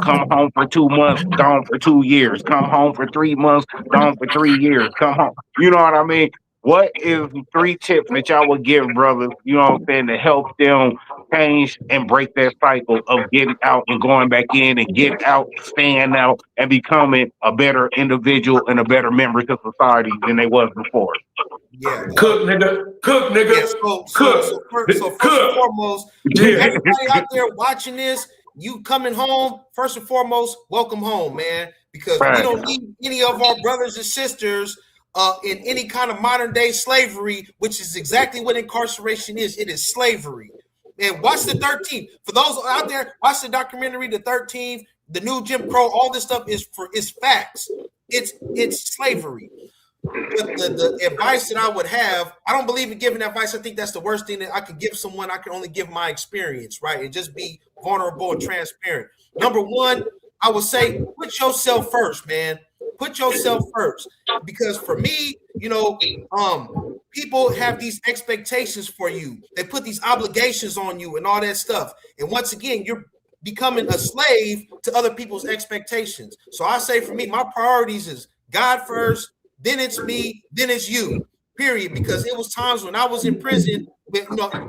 come home for 2 months, gone for 2 years, come home for 3 months, gone for 3 years, come home. You know what I mean? What is 3 tips that y'all would give brothers, you know what I'm saying, to help them change and break that cycle of getting out and going back in and get out, staying out, and becoming a better individual and a better member to society than they was before? Yeah. Cook, nigga. Cook, nigga. Yeah, so first and foremost, Yeah. everybody out there watching this, you coming home, first and foremost, welcome home, man. Because we don't need any of our brothers and sisters in any kind of modern day slavery, which is exactly what incarceration is. It is slavery. And watch the 13th. For those out there, watch the documentary, the 13th, the new Jim Crow. All this stuff is facts. It's slavery. The advice that I would have, I don't believe in giving advice. I think that's the worst thing that I could give someone. I can only give my experience, right? And just be vulnerable and transparent. Number one, I would say put yourself first, man. Put yourself first. Because for me, people have these expectations for you. They put these obligations on you and all that stuff. And once again, you're becoming a slave to other people's expectations. So I say for me, my priorities is God first, then it's me, then it's you, period. Because it was times when I was in prison,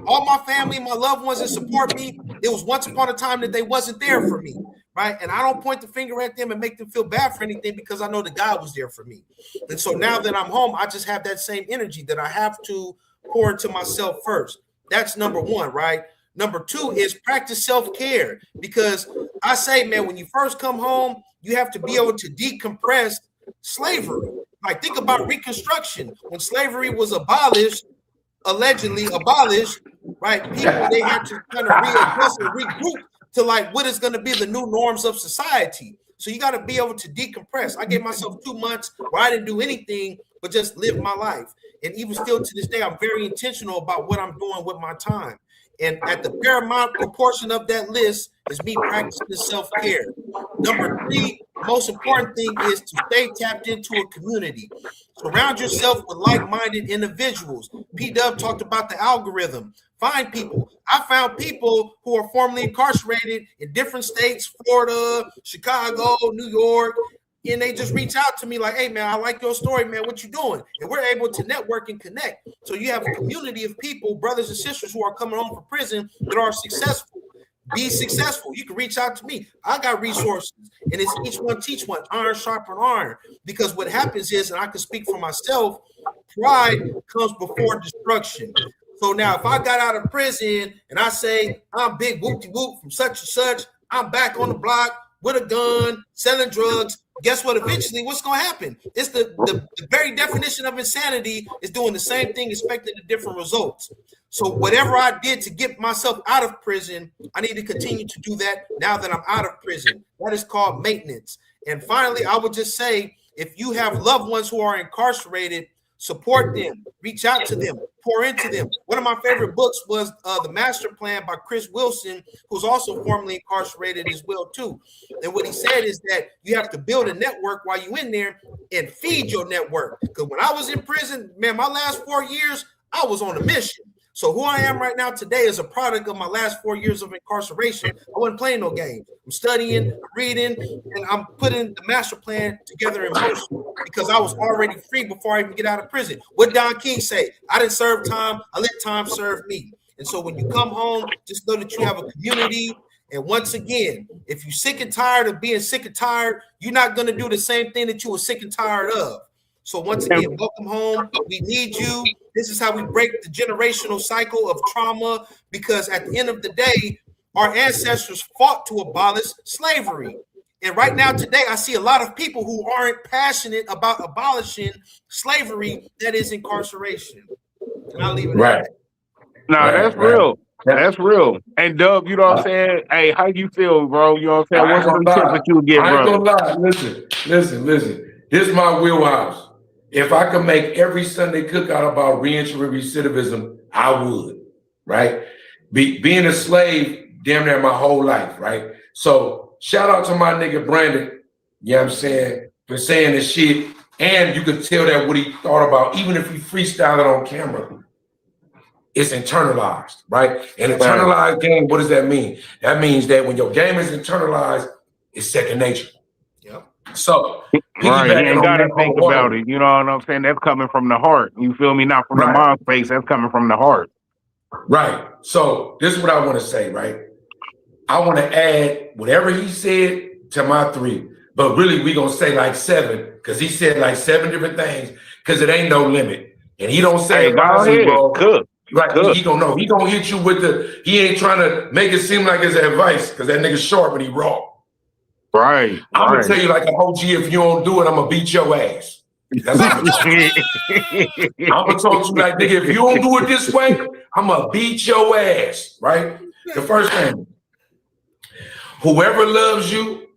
all my family, my loved ones that support me, it was once upon a time that they wasn't there for me, right? And I don't point the finger at them and make them feel bad for anything because I know that God was there for me. And so now that I'm home, I just have that same energy that I have to pour into myself first. That's number one, right? Number two is practice self-care, because I say, man, when you first come home, you have to be able to decompress slavery. Like, think about Reconstruction. When slavery was allegedly abolished, right? People, they had to kind of readjust and regroup to like what is going to be the new norms of society. So you got to be able to decompress. I gave myself 2 months where I didn't do anything but just live my life. And even still to this day, I'm very intentional about what I'm doing with my time. And at the paramount proportion of that list is me practicing self-care. Number three, most important thing is to stay tapped into a community. Surround yourself with like-minded individuals. P-Dub talked about the algorithm. Find people. I found people who are formerly incarcerated in different states, Florida, Chicago, New York, and they just reach out to me like, hey, man, I like your story, man. What you doing? And we're able to network and connect. So you have a community of people, brothers and sisters who are coming home from prison that are successful. Be successful. You can reach out to me. I got resources, and it's each one teach one, iron sharpen iron. Because what happens is, and I can speak for myself, pride comes before destruction. So now if I got out of prison and I say I'm big whoop-de-whoop from such and such, I'm back on the block with a gun, selling drugs, guess what? Eventually, what's going to happen? It's the very definition of insanity is doing the same thing, expecting the different results. So whatever I did to get myself out of prison, I need to continue to do that now that I'm out of prison. That is called maintenance. And finally, I would just say, if you have loved ones who are incarcerated, support them, reach out to them, pour into them. One of my favorite books was The Master Plan by Chris Wilson, who's also formerly incarcerated as well too. And what he said is that you have to build a network while you're in there and feed your network. Because when I was in prison, man, my last 4 years, I was on a mission. So who I am right now today is a product of my last 4 years of incarceration. I wasn't playing no games. I'm studying, reading, and I'm putting the master plan together in motion because I was already free before I even get out of prison. What Don King say? I didn't serve time. I let time serve me. And so when you come home, just know that you have a community. And once again, if you're sick and tired of being sick and tired, you're not going to do the same thing that you were sick and tired of. So once again, welcome home. We need you. This is how we break the generational cycle of trauma, because at the end of the day, our ancestors fought to abolish slavery. And right now, today, I see a lot of people who aren't passionate about abolishing slavery that is incarceration. And I'll leave it Right. at that. No, that's real. That's real. And Dub, you know what I'm saying? Hey, how you feel, bro? You know what I'm saying? What's some tips that you would get, bro? I ain't gonna lie. Listen. This is my wheelhouse. If I could make every Sunday cookout about reentry recidivism, I would, right? Being a slave damn near my whole life, right? So shout out to my nigga Brandon, you know what I'm saying, for saying this shit. And you could tell that what he thought about, even if he freestyled it on camera, it's internalized, right? An internalized game, what does that mean? That means that when your game is internalized, it's second nature. Yep. So, right, you ain't got to think about it. You know what I'm saying? That's coming from the heart. You feel me? Not from the mind space. That's coming from the heart. Right. So, this is what I want to say, right? I want to add whatever he said to my 3, but really we going to say like 7 because he said like 7 different things because it ain't no limit. And he don't say, hey, go ahead, bro. cook. Right, he gonna know. He gonna hit you with the. He ain't trying to make it seem like it's advice because that nigga sharp and he raw. Right. I'm gonna tell you like an OG. If you don't do it, I'm gonna beat your ass. That's how I'm gonna talk to you like nigga. If you don't do it this way, I'm gonna beat your ass. Right. The first thing. Whoever loves you,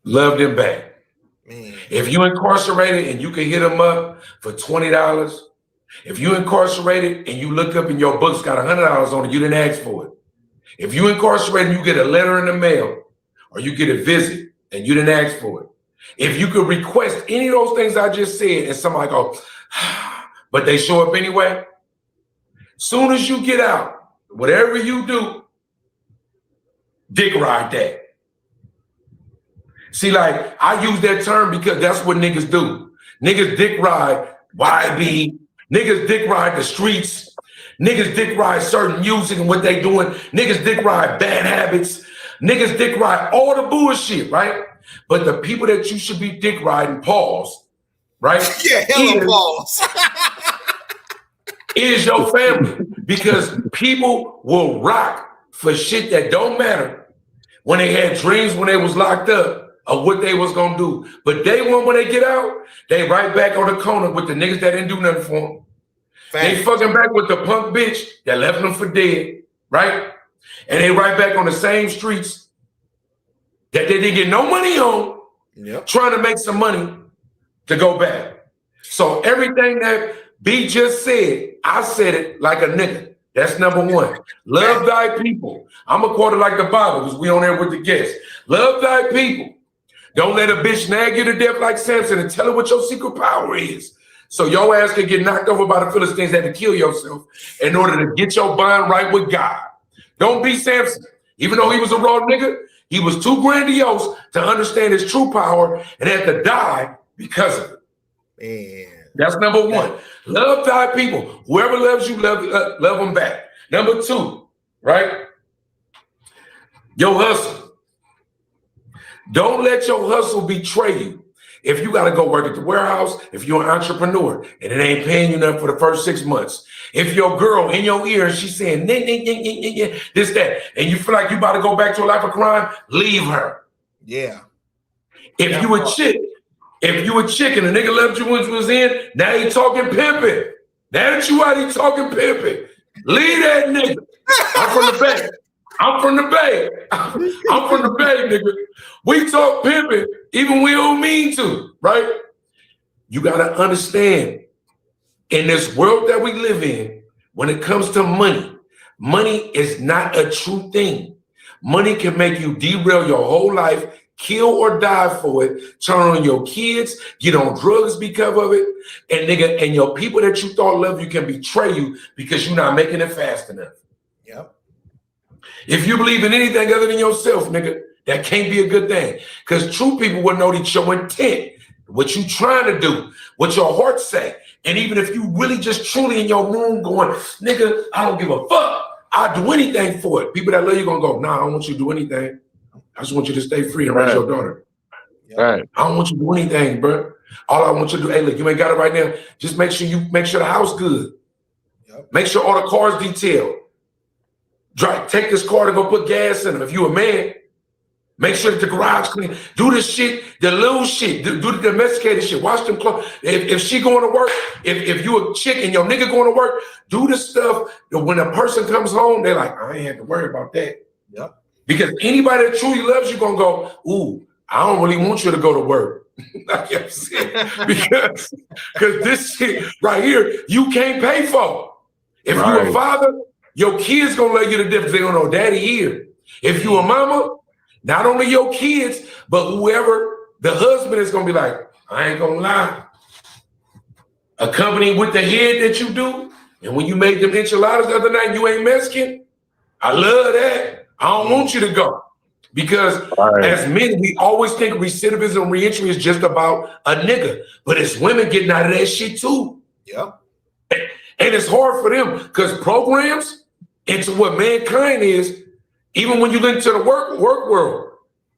love them back. Man. If you incarcerated and you can hit them up for $20. If you incarcerated and you look up and your book's got $100 on it, you didn't ask for it. If you incarcerated and you get a letter in the mail or you get a visit and you didn't ask for it. If you could request any of those things I just said and somebody go, but they show up anyway. Soon as you get out, whatever you do, dick ride that. See, like I use that term because that's what niggas do. Niggas dick ride YB. Niggas dick ride the streets. Niggas dick ride certain music and what they doing. Niggas dick ride bad habits. Niggas dick ride all the bullshit, right? But the people that you should be dick riding, pause, right? Yeah, hella pause. Is your family. Because people will rock for shit that don't matter when they had dreams when they was locked up of what they was gonna do. But day one when they get out, they right back on the corner with the niggas that didn't do nothing for them. They fucking back with the punk bitch that left them for dead, right? And they right back on the same streets that they didn't get no money on, trying to make some money to go back. So everything that B just said, I said it like a nigga. That's number 1. Love thy people. I'm a quote it like the Bible because we on there with the guests. Love thy people. Don't let a bitch nag you to death like Samson and tell her what your secret power is. So your ass can get knocked over by the Philistines that had to kill yourself in order to get your bond right with God. Don't be Samson. Even though he was a raw nigga, he was too grandiose to understand his true power and had to die because of it. Man. That's number 1. Love thy people. Whoever loves you, love them back. Number 2, right? Your hustle. Don't let your hustle betray you. If you got to go work at the warehouse, if you're an entrepreneur and it ain't paying you nothing for the first 6 months, if your girl in your ear and she's saying this, that, and you feel like you about to go back to a life of crime, leave her. Yeah. If you a chick and a nigga left you when you was in, now he talking pimping. Now that you out, he talking pimping. Leave that nigga. I'm from the Bay. I'm from the Bay, nigga. We talk pimping, even we don't mean to, right? You gotta understand, in this world that we live in, when it comes to money, money is not a true thing. Money can make you derail your whole life, kill or die for it, turn on your kids, get on drugs because of it, and nigga, and your people that you thought love you can betray you because you're not making it fast enough. Yep. If you believe in anything other than yourself, nigga, that can't be a good thing. Because true people will know that your intent, what you trying to do, what your heart say. And even if you really just truly in your room going, nigga, I don't give a fuck. I'll do anything for it. People that love you gonna go, nah, I don't want you to do anything. I just want you to stay free and raise your daughter. Right. I don't want you to do anything, bro. All I want you to do, hey, look, you ain't got it right now. Just make sure the house good. Yep. Make sure all the cars detailed. take this car to go put gas in them. If you a man, make sure that the garage clean. Do the shit, the little shit. Do the domesticated shit. Wash them clothes. If she going to work, if you a chick and your nigga going to work, do the stuff that when a person comes home, they're like, I ain't have to worry about that. Yep. Because anybody that truly loves you gonna go, ooh, I don't really want you to go to work. Like I'm saying, because this shit right here, you can't pay for. If you a father, your kids gonna let you the difference. They don't know daddy here. If you a mama, not only your kids, but whoever the husband is gonna be like, I ain't gonna lie. Accompanying with the head that you do, and when you made them enchiladas the other night, you ain't Mexican. I love that. I don't want you to go. Because as men, we always think recidivism, reentry is just about a nigga. But it's women getting out of that shit too. Yep. And it's hard for them because programs into what mankind is, even when you look into the work world,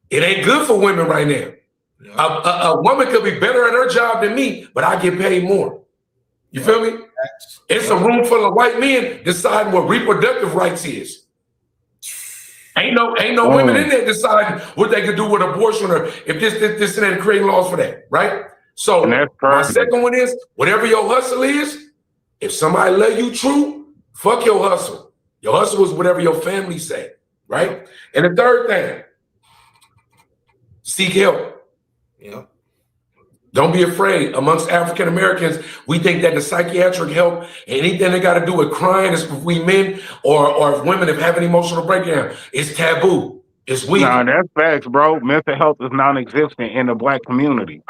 it ain't good for women right now. Yep. A woman could be better at her job than me, but I get paid more. You feel me? It's a room full of white men deciding what reproductive rights is. Ain't no women in there deciding what they could do with abortion or if this and that, creating laws for that, right? So my second one is whatever your hustle is, if somebody love you true, fuck your hustle. Your hustle is whatever your family say, right? And the third thing, seek help. Yeah. Don't be afraid. Amongst African Americans, we think that the psychiatric help, anything that got to do with crying is between men or if women have an emotional breakdown, it's taboo. It's weak. Nah, that's facts, bro. Mental health is non-existent in the Black community.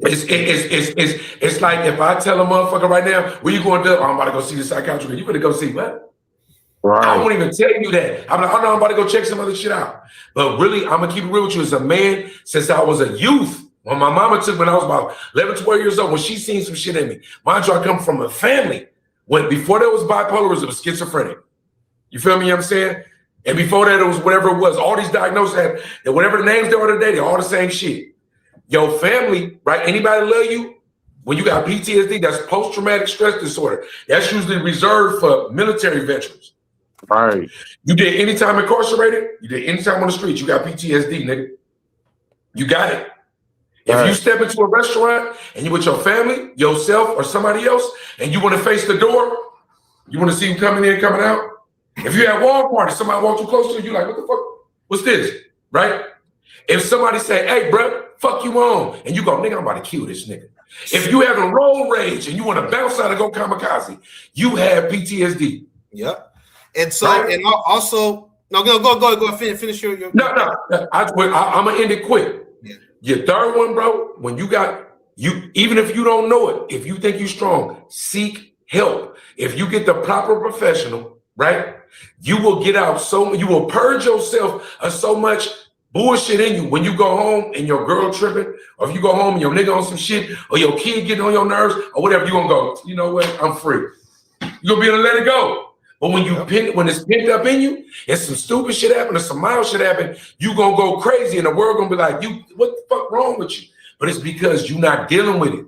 It's like if I tell a motherfucker right now, where you going to do? Oh, I'm about to go see the psychiatrist. You better go see what? Right. I won't even tell you that. I'm like, oh no, I'm about to go check some other shit out. But really, I'm gonna keep it real with you. As a man, since I was a youth. When my mama took when I was about 11, 12 years old, when she seen some shit in me, mind you, I come from a family when before there was bipolarism, it was schizophrenic. You feel me? You know what I'm saying? And before that, it was whatever it was. All these diagnoses, and whatever the names they are today, they're all the same shit. Your family, right? Anybody love you? When you got PTSD, that's post-traumatic stress disorder. That's usually reserved for military veterans. Right. You did any time incarcerated, you did any time on the streets, you got PTSD, nigga. You got it. If you step into a restaurant and you with your family, yourself, or somebody else, and you want to face the door, you want to see who coming in, coming out. If you're at Walmart and somebody walks too close to you, you're like, what the fuck? What's this? Right? If somebody say, hey, bro, fuck you on, and you go, nigga, I'm about to kill this nigga. If you having road rage and you want to bounce out and go kamikaze, you have PTSD. Yep. And so, right? And also, no, go finish your. No. I'm gonna end it quick. Your third one, bro, when you even if you don't know it, if you think you're strong, seek help. If you get the proper professional, right, you will get out you will purge yourself of so much bullshit in you when you go home and your girl tripping, or if you go home and your nigga on some shit, or your kid getting on your nerves, or whatever, you're gonna go, you know what, I'm free. You're gonna be able to let it go. But when when it's pinned up in you, and some stupid shit happen or some mild shit happen, you gonna go crazy, and the world gonna be like, what the fuck wrong with you? But it's because you're not dealing with it.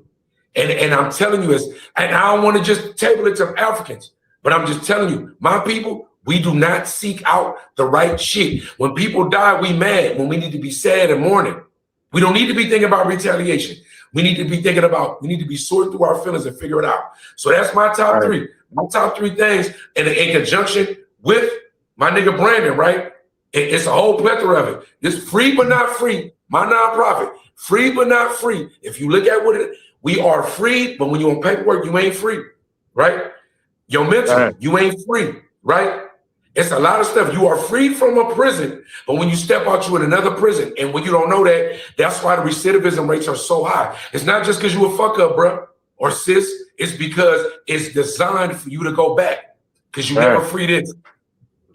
And I'm telling you, and I don't want to just table it to Africans, but I'm just telling you, my people, we do not seek out the right shit. When people die, we mad when we need to be sad and mourning. We don't need to be thinking about retaliation. We need to be sorting through our feelings and figure it out. So that's my top three. My top three things in conjunction with my nigga Brandon, right? It's a whole plethora of it. This free but not free, my nonprofit, free but not free. If you look at we are free, but when you're on paperwork, you ain't free, right? Your mental, you ain't free, right? It's a lot of stuff. You are freed from a prison, but when you step out, you're in another prison. And when you don't know that, that's why the recidivism rates are so high. It's not just because you a fuck up, bro, or sis. It's because it's designed for you to go back because you never freed it.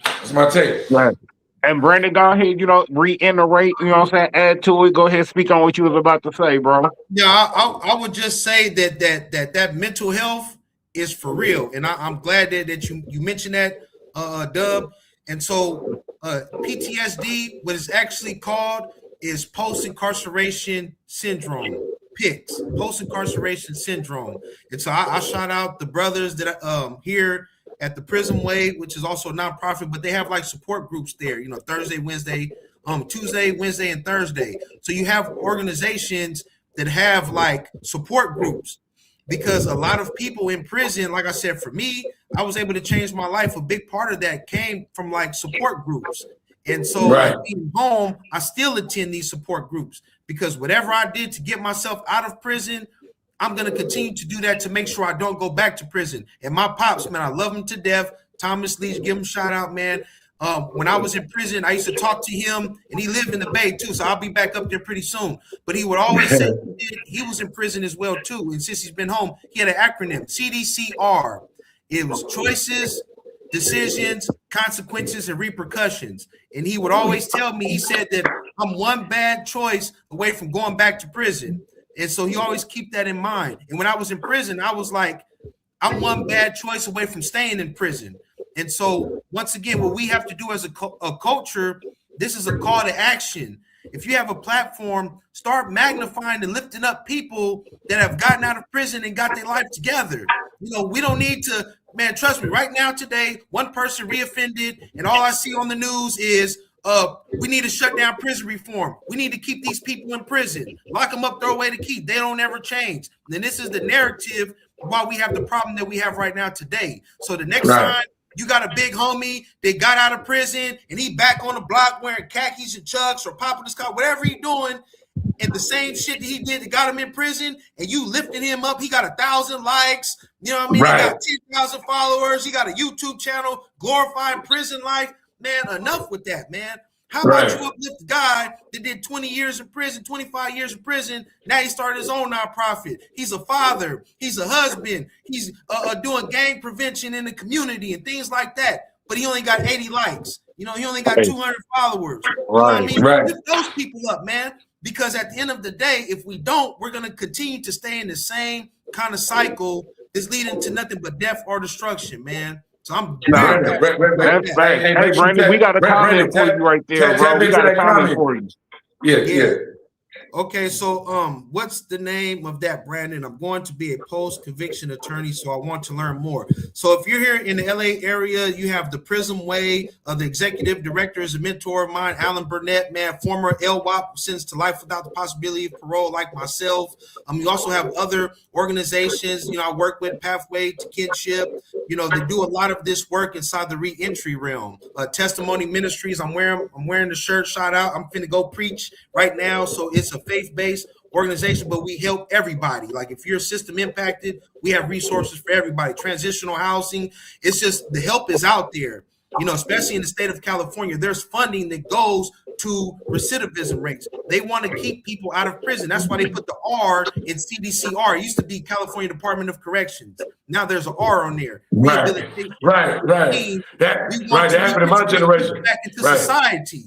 That's my take. Right. And Brandon, go ahead, reiterate, you know what I'm saying? Add to it. Go ahead, speak on what you was about to say, bro. Yeah, I would just say that mental health is for real. And I'm glad that you mentioned that, Dub. And so PTSD, what it's actually called is post-incarceration syndrome. PICS, post-incarceration syndrome. And so I shout out the brothers that here at the Prism Way, which is also a nonprofit, but they have like support groups there, you know, Thursday, Wednesday, Tuesday, Wednesday, and Thursday. So you have organizations that have like support groups, because a lot of people in prison, like I said, for me, I was able to change my life. A big part of that came from like support groups. And so like being home, I still attend these support groups, because whatever I did to get myself out of prison, I'm going to continue to do that to make sure I don't go back to prison. And my pops, man, I love him to death. Thomas Leach, give him a shout out, man. When I was in prison, I used to talk to him, and he lived in the Bay too, so I'll be back up there pretty soon. But he would always say he was in prison as well too, and since he's been home, he had an acronym, CDCR. It was choices, decisions, consequences, and repercussions. And he would always tell me, he said that I'm one bad choice away from going back to prison. And so he always keep that in mind. And when I was in prison, I was like, I'm one bad choice away from staying in prison. And so once again, what we have to do as a culture, this is a call to action. If you have a platform, start magnifying and lifting up people that have gotten out of prison and got their life together. You know, we don't need to, man, trust me, right now today, one person reoffended, and all I see on the news is we need to shut down prison reform. We need to keep these people in prison, lock them up, throw away the key. They don't ever change. And this is the narrative why we have the problem that we have right now today. So the next time you got a big homie that got out of prison and he back on the block wearing khakis and chucks or popping his car, whatever he doing, and the same shit that he did that got him in prison, and you lifted him up, he got 1,000 likes, you know what I mean? He got 10,000 followers, he got a YouTube channel glorifying prison life. Man, enough with that, man. How about you uplift the guy that did 20 years in prison, 25 years in prison? Now he started his own nonprofit. He's a father. He's a husband. He's doing gang prevention in the community and things like that. But he only got 80 likes. You know, he only got 200 followers. You know what I mean? Lift those people up, man. Because at the end of the day, if we don't, we're going to continue to stay in the same kind of cycle that's leading to nothing but death or destruction, man. So I'm that's right. Hey, Brandon, we got a comment for you right there, bro. We got a comment for you. Yeah. Okay, so what's the name of that, Brandon? I'm going to be a post-conviction attorney, so I want to learn more. So if you're here in the LA area, you have the Prism Way. The executive director is a mentor of mine, Alan Burnett, man, former LWAP, sentenced to life without the possibility of parole, like myself. You also have other organizations, you know, I work with Pathway to Kinship. You know, they do a lot of this work inside the re-entry realm. Testimony Ministries, I'm wearing the shirt, shout out. I'm finna go preach right now, so it's a faith-based organization, but we help everybody. Like if you're system impacted, we have resources for everybody. Transitional housing, it's just the help is out there. You know, especially in the state of California, there's funding that goes to recidivism rates. They want to keep people out of prison. That's why they put the R in CDCR. It used to be California Department of Corrections. Now there's an R on there. Right. That happened in my generation. Back into society.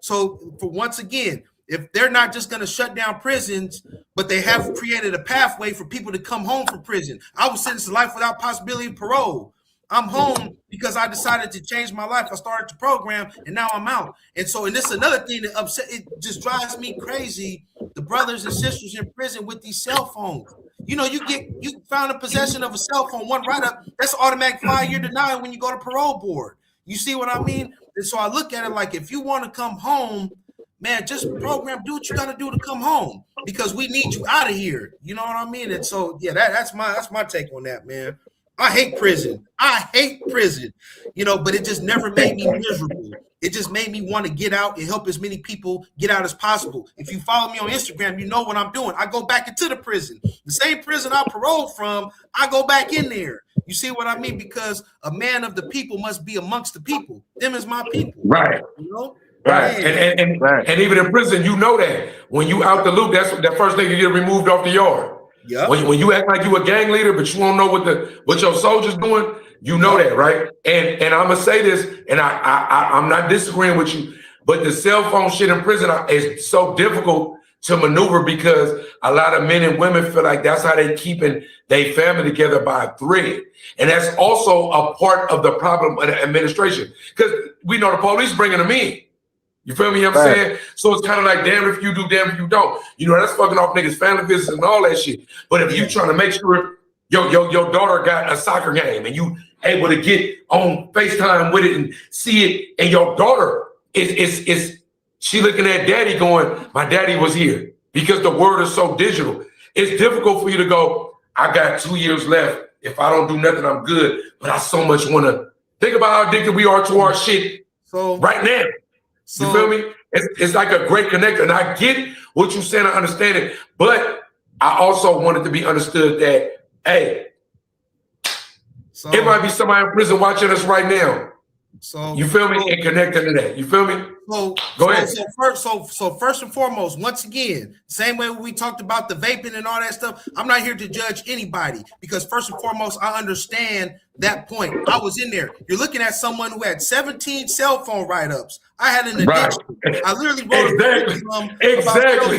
So for once again, if they're not just going to shut down prisons, but they have created a pathway for people to come home from prison. I was sentenced to life without possibility of parole. I'm home because I decided to change my life. I started the program and now I'm out. And this is another thing that it just drives me crazy. The brothers and sisters in prison with these cell phones. You know, you found in possession of a cell phone, one write-up, that's automatic 5-year denial when you go to parole board. You see what I mean? And so I look at it like, if you want to come home, man, just program, do what you got to do to come home, because we need you out of here. You know what I mean? And so, yeah, that's my take on that, man. I hate prison. You know, but it just never made me miserable. It just made me want to get out and help as many people get out as possible. If you follow me on Instagram, you know what I'm doing. I go back into the prison. The same prison I paroled from, I go back in there. You see what I mean? Because a man of the people must be amongst the people. Them is my people. Right. You know? Right. And even in prison, you know that. When you out the loop, that's that first thing you get removed off the yard. Yeah. When you act like you a gang leader, but you don't know what your soldiers doing, you know that, right? And I'm gonna say this, and I'm not disagreeing with you, but the cell phone shit in prison is so difficult to maneuver, because a lot of men and women feel like that's how they keeping their family together, by a thread. And that's also a part of the problem of the administration, because we know the police bringing them in. You feel me? You know what I'm saying? So it's kind of like, damn if you do, damn if you don't. You know, that's fucking off niggas' family business and all that shit. But if you trying to make sure your daughter got a soccer game and you able to get on FaceTime with it and see it, and your daughter is she looking at daddy going, my daddy was here, because the word is so digital. It's difficult for you to go, I got 2 years left. If I don't do nothing, I'm good. But I so much want to think about how addicted we are to our shit right now. You feel me? It's like a great connector. And I get what you're saying, I understand it. But I also want it to be understood that, hey, it might be somebody in prison watching us right now. So you feel me? And connecting to that. You feel me? Go ahead. So first and foremost, once again, same way we talked about the vaping and all that stuff, I'm not here to judge anybody, because first and foremost, I understand that point. I was in there. You're looking at someone who had 17 cell phone write-ups. I had an addiction. Right. I literally wrote exactly.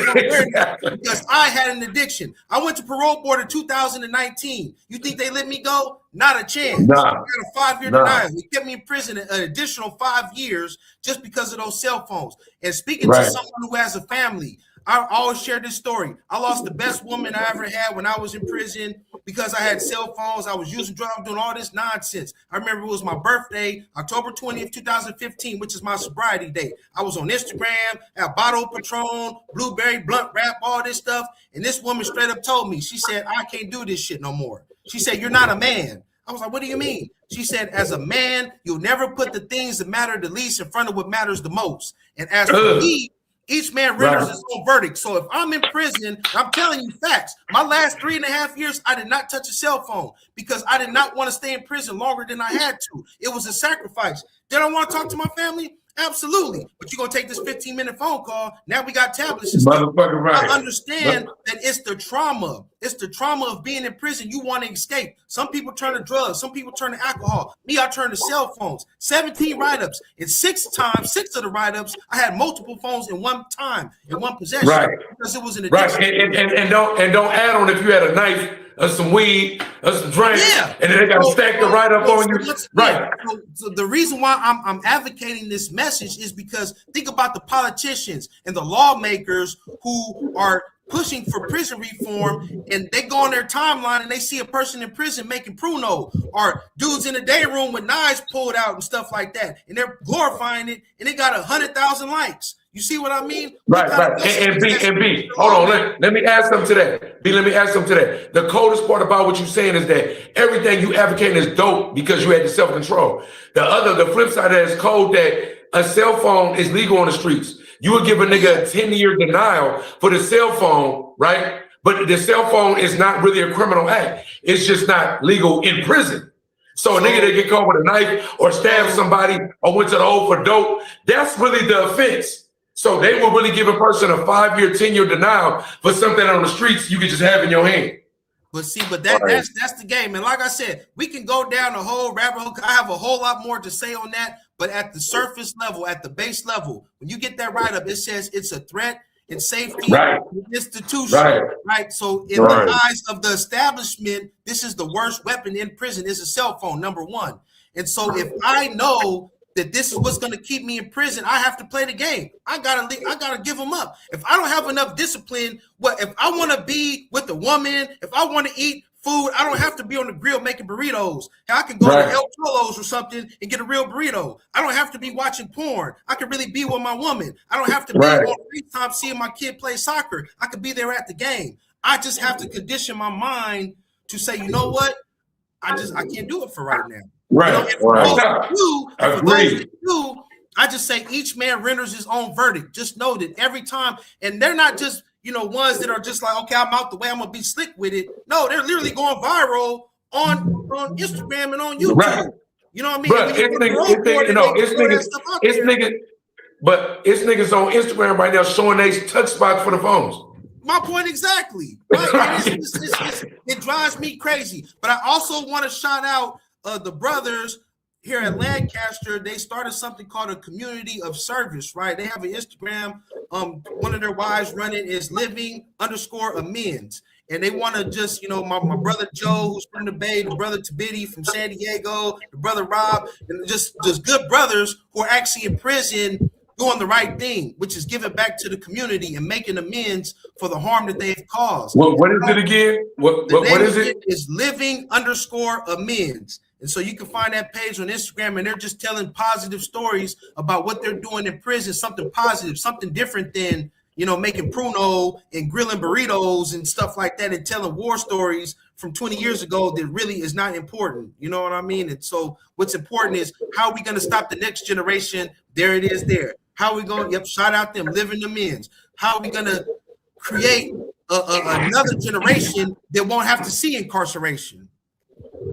Because I had an addiction. I went to parole board in 2019. You think they let me go? Not a chance. Nah. I got a 5-year denial. They kept me in prison an additional 5 years just because of those cell phones. And speaking to someone who has a family, I always share this story. I lost the best woman I ever had when I was in prison because I had cell phones. I was using drugs, doing all this nonsense. I remember it was my birthday, October 20th, 2015, which is my sobriety date. I was on Instagram, had bottle of Patron, blueberry, blunt wrap, all this stuff. And this woman straight up told me, she said, I can't do this shit no more. She said, you're not a man. I was like, what do you mean? She said, as a man, you'll never put the things that matter the least in front of what matters the most. And as for me, each man renders his own verdict. So if I'm in prison, I'm telling you facts. My last 3.5 years, I did not touch a cell phone because I did not want to stay in prison longer than I had to. It was a sacrifice. Did I want to talk to my family? Absolutely. But you're going to take this 15-minute phone call. Now we got tablets and stuff. I understand that it's the trauma. It's the trauma of being in prison. You want to escape. Some people turn to drugs. Some people turn to alcohol. Me, I turn to cell phones. 17 write-ups. And 6 of the write-ups, I had multiple phones in one time, in one possession. Right. Because it was an addiction. Right. And don't add on if you had a knife or some weed or some drink, and then they got to stack the write-up on you. Right. So the reason why I'm advocating this message is because think about the politicians and the lawmakers who are pushing for prison reform, and they go on their timeline and they see a person in prison making pruno, or dudes in the day room with knives pulled out and stuff like that, and they're glorifying it, and they got 100,000 likes. You see what I mean? Right. And B, hold on. Let me add something to that. B, let me add something to that. The coldest part about what you're saying is that everything you advocating is dope because you had the self-control. The flip side of that is cold, that a cell phone is legal on the streets. You would give a nigga a 10-year denial for the cell phone, right? But the cell phone is not really a criminal act. It's just not legal in prison. So a nigga that get caught with a knife or stab somebody or went to the hole for dope, that's really the offense. So they will really give a person a 5-year, 10-year denial for something on the streets you can just have in your hand. But see, that's the game. And like I said, we can go down the whole rabbit hole. I have a whole lot more to say on that. But at the surface level, at the base level, when you get that write-up, it says it's a threat in safety, institution, right? So in the eyes of the establishment, this is the worst weapon in prison is a cell phone, number one. And so if I know that this is what's going to keep me in prison, I have to play the game. I gotta give them up. If I don't have enough discipline, if I want to be with a woman, if I want to eat food, I don't have to be on the grill making burritos. I can go to El Cholo's or something and get a real burrito. I don't have to be watching porn. I can really be with my woman. I don't have to be on FaceTime seeing my kid play soccer. I could be there at the game. I just have to condition my mind to say, you know what? I can't do it for right now. Right. For those who do, I just say each man renders his own verdict. Just know that every time, and they're not just ones that are just like, okay, I'm out the way, I'm gonna be slick with it. No, they're literally going viral on Instagram and on YouTube. Right. You know what I mean? But it's niggas on Instagram right now showing they touch spots for the phones. My point exactly. It drives me crazy. But I also want to shout out the brothers here at Lancaster. They started something called a community of service, right? They have an Instagram. One of their wives running is living_amends. And they want to just, my brother Joe, who's from the Bay, the brother Tabidi from San Diego, the brother Rob, and just good brothers who are actually in prison doing the right thing, which is giving back to the community and making amends for the harm that they've caused. What is it again? What is it? It's living_amends. And so you can find that page on Instagram, and they're just telling positive stories about what they're doing in prison, something positive, something different than, you know, making pruno and grilling burritos and stuff like that, and telling war stories from 20 years ago that really is not important. You know what I mean? And so what's important is, how are we going to stop the next generation? There it is there. How are we going to, yep, shout out them, living the men's. How are we going to create another generation that won't have to see incarceration?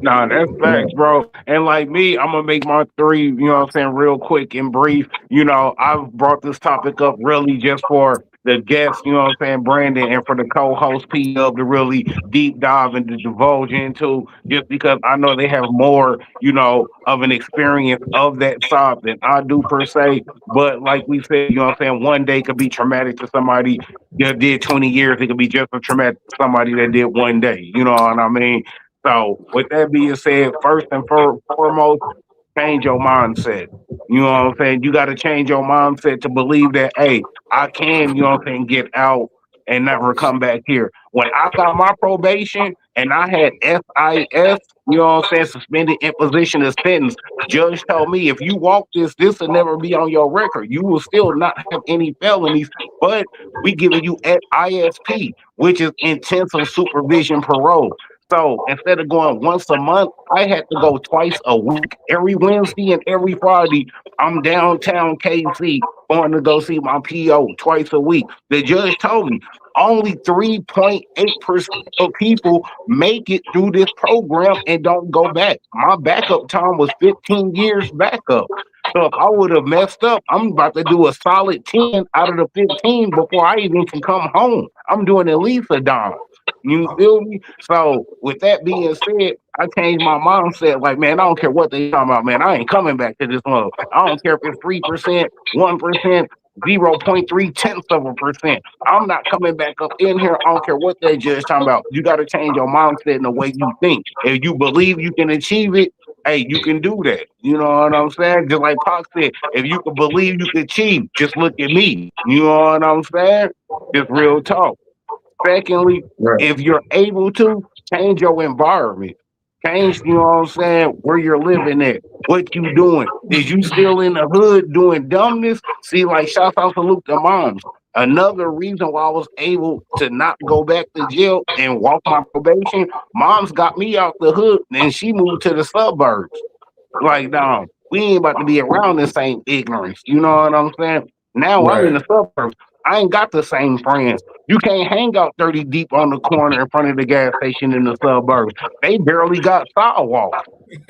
Nah, that's facts, bro. And like me, I'm gonna make my three, you know what I'm saying, real quick and brief. You know, I've brought this topic up really just for the guests, you know what I'm saying, Brandon, and for the co-host P-Dub to really deep dive and to divulge into, just because I know they have more, you know, of an experience of that side than I do per se. But like we said, you know what I'm saying, one day could be traumatic to somebody that did 20 years. It could be just as traumatic to somebody that did one day. You know what I mean? So, with that being said, first and foremost, change your mindset. You know what I'm saying? You got to change your mindset to believe that, hey, I can, you know what I'm saying, get out and never come back here. When I got my probation and I had SIS, you know what I'm saying, suspended imposition of sentence, judge told me, if you walk this will never be on your record. You will still not have any felonies, but we giving you at ISP, which is intensive supervision parole. So instead of going once a month, I had to go twice a week. Every Wednesday and every Friday, I'm downtown KC going to go see my PO twice a week. The judge told me only 3.8% of people make it through this program and don't go back. My backup time was 15 years backup. So if I would have messed up, I'm about to do a solid 10 out of the 15 before I even can come home. I'm doing at least a dime. You feel me? So with that being said, I changed my mindset. Like, man, I don't care what they talking about, man. I ain't coming back to this mother. I don't care if it's 3%, 1%, 0.3%. I'm not coming back up in here. I don't care what they just talking about. You got to change your mindset in the way you think. If you believe you can achieve it, hey, you can do that. You know what I'm saying? Just like Pac said, if you can believe you can achieve, just look at me. You know what I'm saying? Just real talk. Secondly, Right. if you're able to, change your environment. Change, you know what I'm saying, where you're living at. What you doing? Is you still in the hood doing dumbness? See, like, shout out to Luke the moms. Another reason why I was able to not go back to jail and walk my probation, moms got me out the hood and she moved to the suburbs. Like, no, we ain't about to be around the same ignorance. You know what I'm saying? Now I'm in Right. the suburbs. I ain't got the same friends. You can't hang out 30 deep on the corner in front of the gas station in the suburbs. They barely got sidewalks.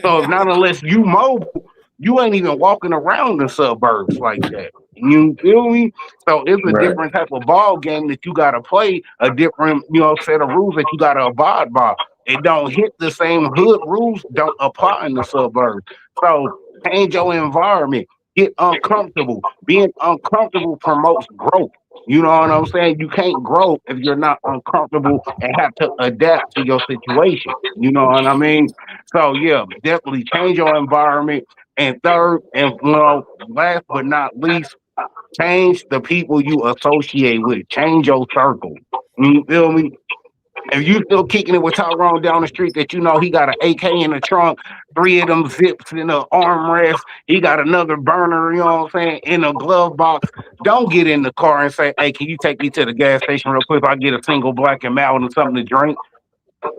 So if not unless you mobile, you ain't even walking around the suburbs like that. You feel me? So it's a Right. different type of ball game that you gotta play, a different, you know, set of rules that you gotta abide by. It don't hit the same hood rules, don't apply in the suburbs. So change your environment. Get uncomfortable. Being uncomfortable promotes growth. You know what I'm saying? You can't grow if you're not uncomfortable and have to adapt to your situation. You know what I mean? So yeah, definitely change your environment. And third, and you know, last but not least, change the people you associate with. Change your circle. You feel me? If you still kicking it with Tyrone down the street that you know he got an AK in the trunk, three of them zips in the armrest, he got another burner, you know what I'm saying, in a glove box, don't get in the car and say, hey, can you take me to the gas station real quick if I get a single black and mild and something to drink?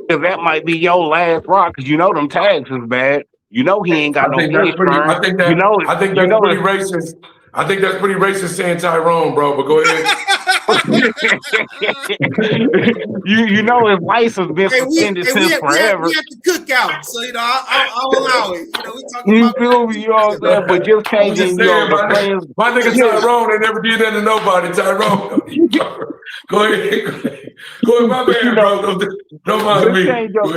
Because that might be your last rock because you know them tags is bad. You know he ain't got I no think that's pretty. insurance. I think You that. know, I think you that's know pretty racist. I think that's pretty racist saying Tyrone, bro. But go ahead. you know his license been Hey, suspended since forever. we at the cookout, so you know I'll allow it. You know, we talking You about feel me? You know what I'm saying? But just I'm just changing, you know, saying, the plans. my nigga Yeah. Tyrone ain't never did that to nobody. Tyrone, go ahead. Go ahead, my But, you man, know, bro. Don't mind just me. change Go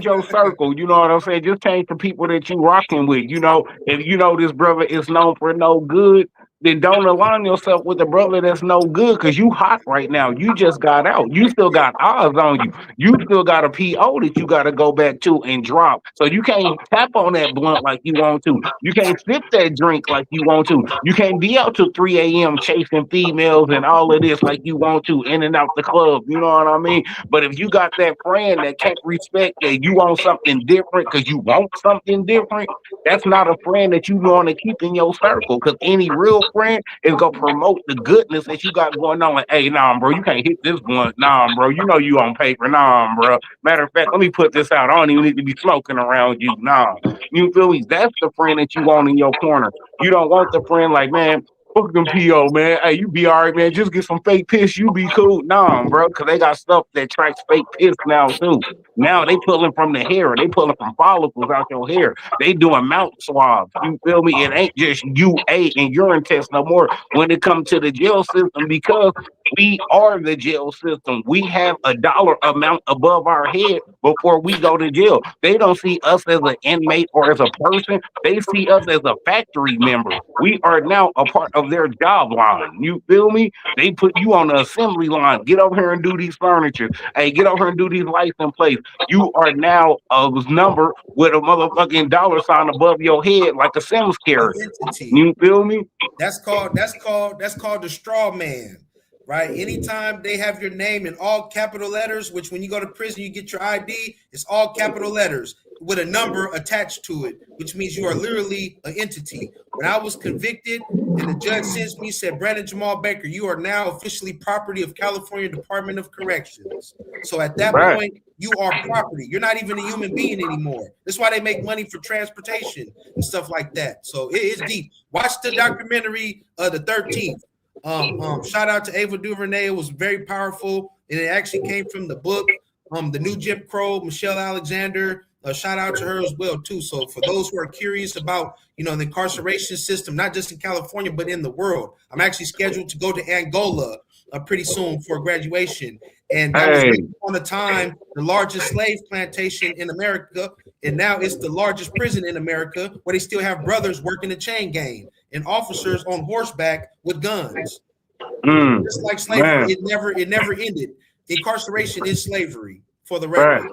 your ahead. circle. You know what I'm saying? Just change the people that you rocking with. You know, if you know this brother is known for no good, then don't align yourself with a brother that's no good because you hot right now. You just got out. You still got eyes on you. You still got a PO that you got to go back to and drop. So you can't tap on that blunt like you want to. You can't sip that drink like you want to. You can't be out till 3 a.m. chasing females and all of this like you want to, in and out the club. You know what I mean? But if you got that friend that can't respect that you want something different because you want something different, that's not a friend that you want to keep in your circle. Because any real friend is gonna promote the goodness that you got going on. Like, hey, nah, bro, you can't hit this blunt. Nah, bro, you know you on paper. Nah, bro. Matter of fact, let me put this out. I don't even need to be smoking around you. Nah, you feel me? That's the friend that you want in your corner. You don't want the friend like, man, fuck them PO, man. Hey, you be all right, man. Just get some fake piss. You be cool. Nah, bro, because they got stuff that tracks fake piss now, too. Now they pulling from the hair. They pulling from follicles out your hair. They doing mouth swabs. You feel me? It ain't just UA and urine test no more when it comes to the jail system because we are the jail system. We have a dollar amount above our head before we go to jail. They don't see us as an inmate or as a person. They see us as a factory member. We are now a part of their job line. You feel me? They put you on the assembly line. Get over here and do these furniture. Hey, get over here and do these license plates. You are now a number with a motherfucking dollar sign above your head like a Sims character. You feel me? That's called the straw man. Right. Anytime they have your name in all capital letters, which when you go to prison, you get your ID, it's all capital letters with a number attached to it, which means you are literally an entity. When I was convicted and the judge sentenced me, said, Brandon Jamal Baker, you are now officially property of California Department of Corrections. So at that point, you are property. You're not even a human being anymore. That's why they make money for transportation and stuff like that. So it is deep. Watch the documentary The 13th. Shout out to Ava DuVernay. It was very powerful, and it actually came from the book, The New Jim Crow, Michelle Alexander. Shout out to her as well too. So for those who are curious about, the incarceration system, not just in California but in the world, I'm actually scheduled to go to Angola pretty soon for graduation, and that was on the time the largest slave plantation in America, and now it's the largest prison in America where they still have brothers working the chain gang and officers on horseback with guns. Just like slavery, it never ended. Incarceration is slavery for the record.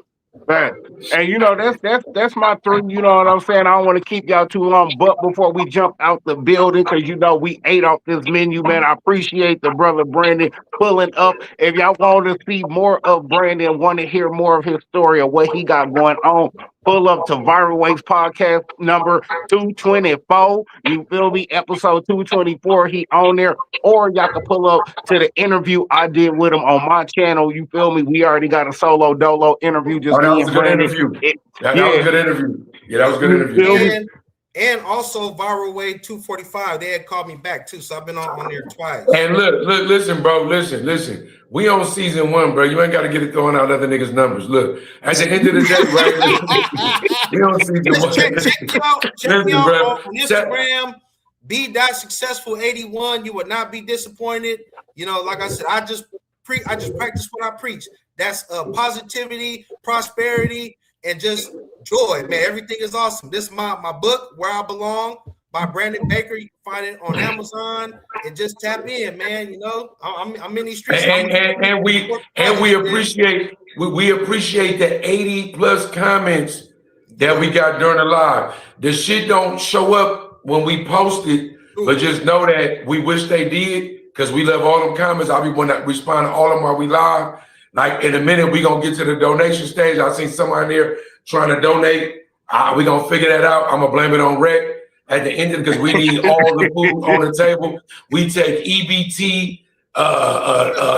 Right. And that's my three, you know what I'm saying? I don't want to keep y'all too long, but before we jump out the building, because we ate off this menu, man. I appreciate the brother Brandon pulling up. If y'all want to see more of Brandon, want to hear more of his story of what he got going on, pull up to Viral Waves podcast number 224. You feel me? Episode 224. He on there. Or y'all can pull up to the interview I did with him on my channel. You feel me? We already got a solo dolo interview. Just that was a good interview. That was a good interview. Yeah, that was a good interview. And also Viral Wave 245. They had called me back too, so I've been on there twice. And look, listen, bro. Listen. We on season 1, bro. You ain't got to get it throwing out other niggas' numbers. Look, at the end of the day, right? We on season 1. Check me out on Instagram. B.successful81. You would not be disappointed. Like I said, I just practice what I preach. That's positivity, prosperity, and just joy, man. Everything is awesome. This is my book, Where I Belong, by Brandon Baker. You can find it on Amazon and just tap in, man. I'm in these streets. And we appreciate the 80+ comments that we got during the live. The shit don't show up when we post it, but just know that we wish they did, because we love all them comments. I'll be one that respond to all of them while we live. Like in a minute, we gonna get to the donation stage. I seen someone there trying to donate. We gonna figure that out. I'm gonna blame it on Reck at the end of it, because we need all the food on the table. We take EBT.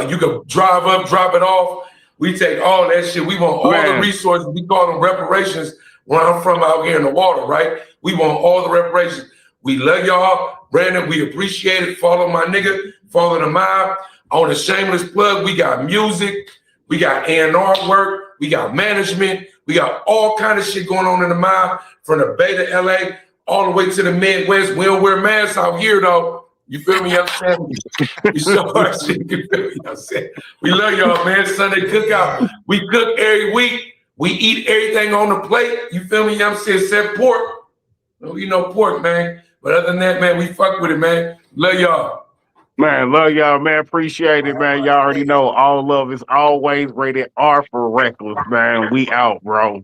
You can drive up, drop it off. We take all that shit. We want all the resources. We call them reparations. Where I'm from out here in the water, right? We want all the reparations. We love y'all. Brandon, we appreciate it. Follow my nigga. Follow the mob. On a shameless plug, we got music. We got A&R work. We got management. We got all kind of shit going on in the mob, from the Bay to LA, all the way to the Midwest. We don't wear masks out here, though. You feel me? I'm saying? We show our shit. You feel me? I'm saying? We love y'all, man. Sunday Cookout. We cook every week. We eat everything on the plate. You feel me? I'm saying? Except pork. No, pork, man. But other than that, man, we fuck with it, man. Love y'all. Man, love y'all, man. Appreciate it, man. Y'all already know all love is always rated R for Reckless, man. We out, bro.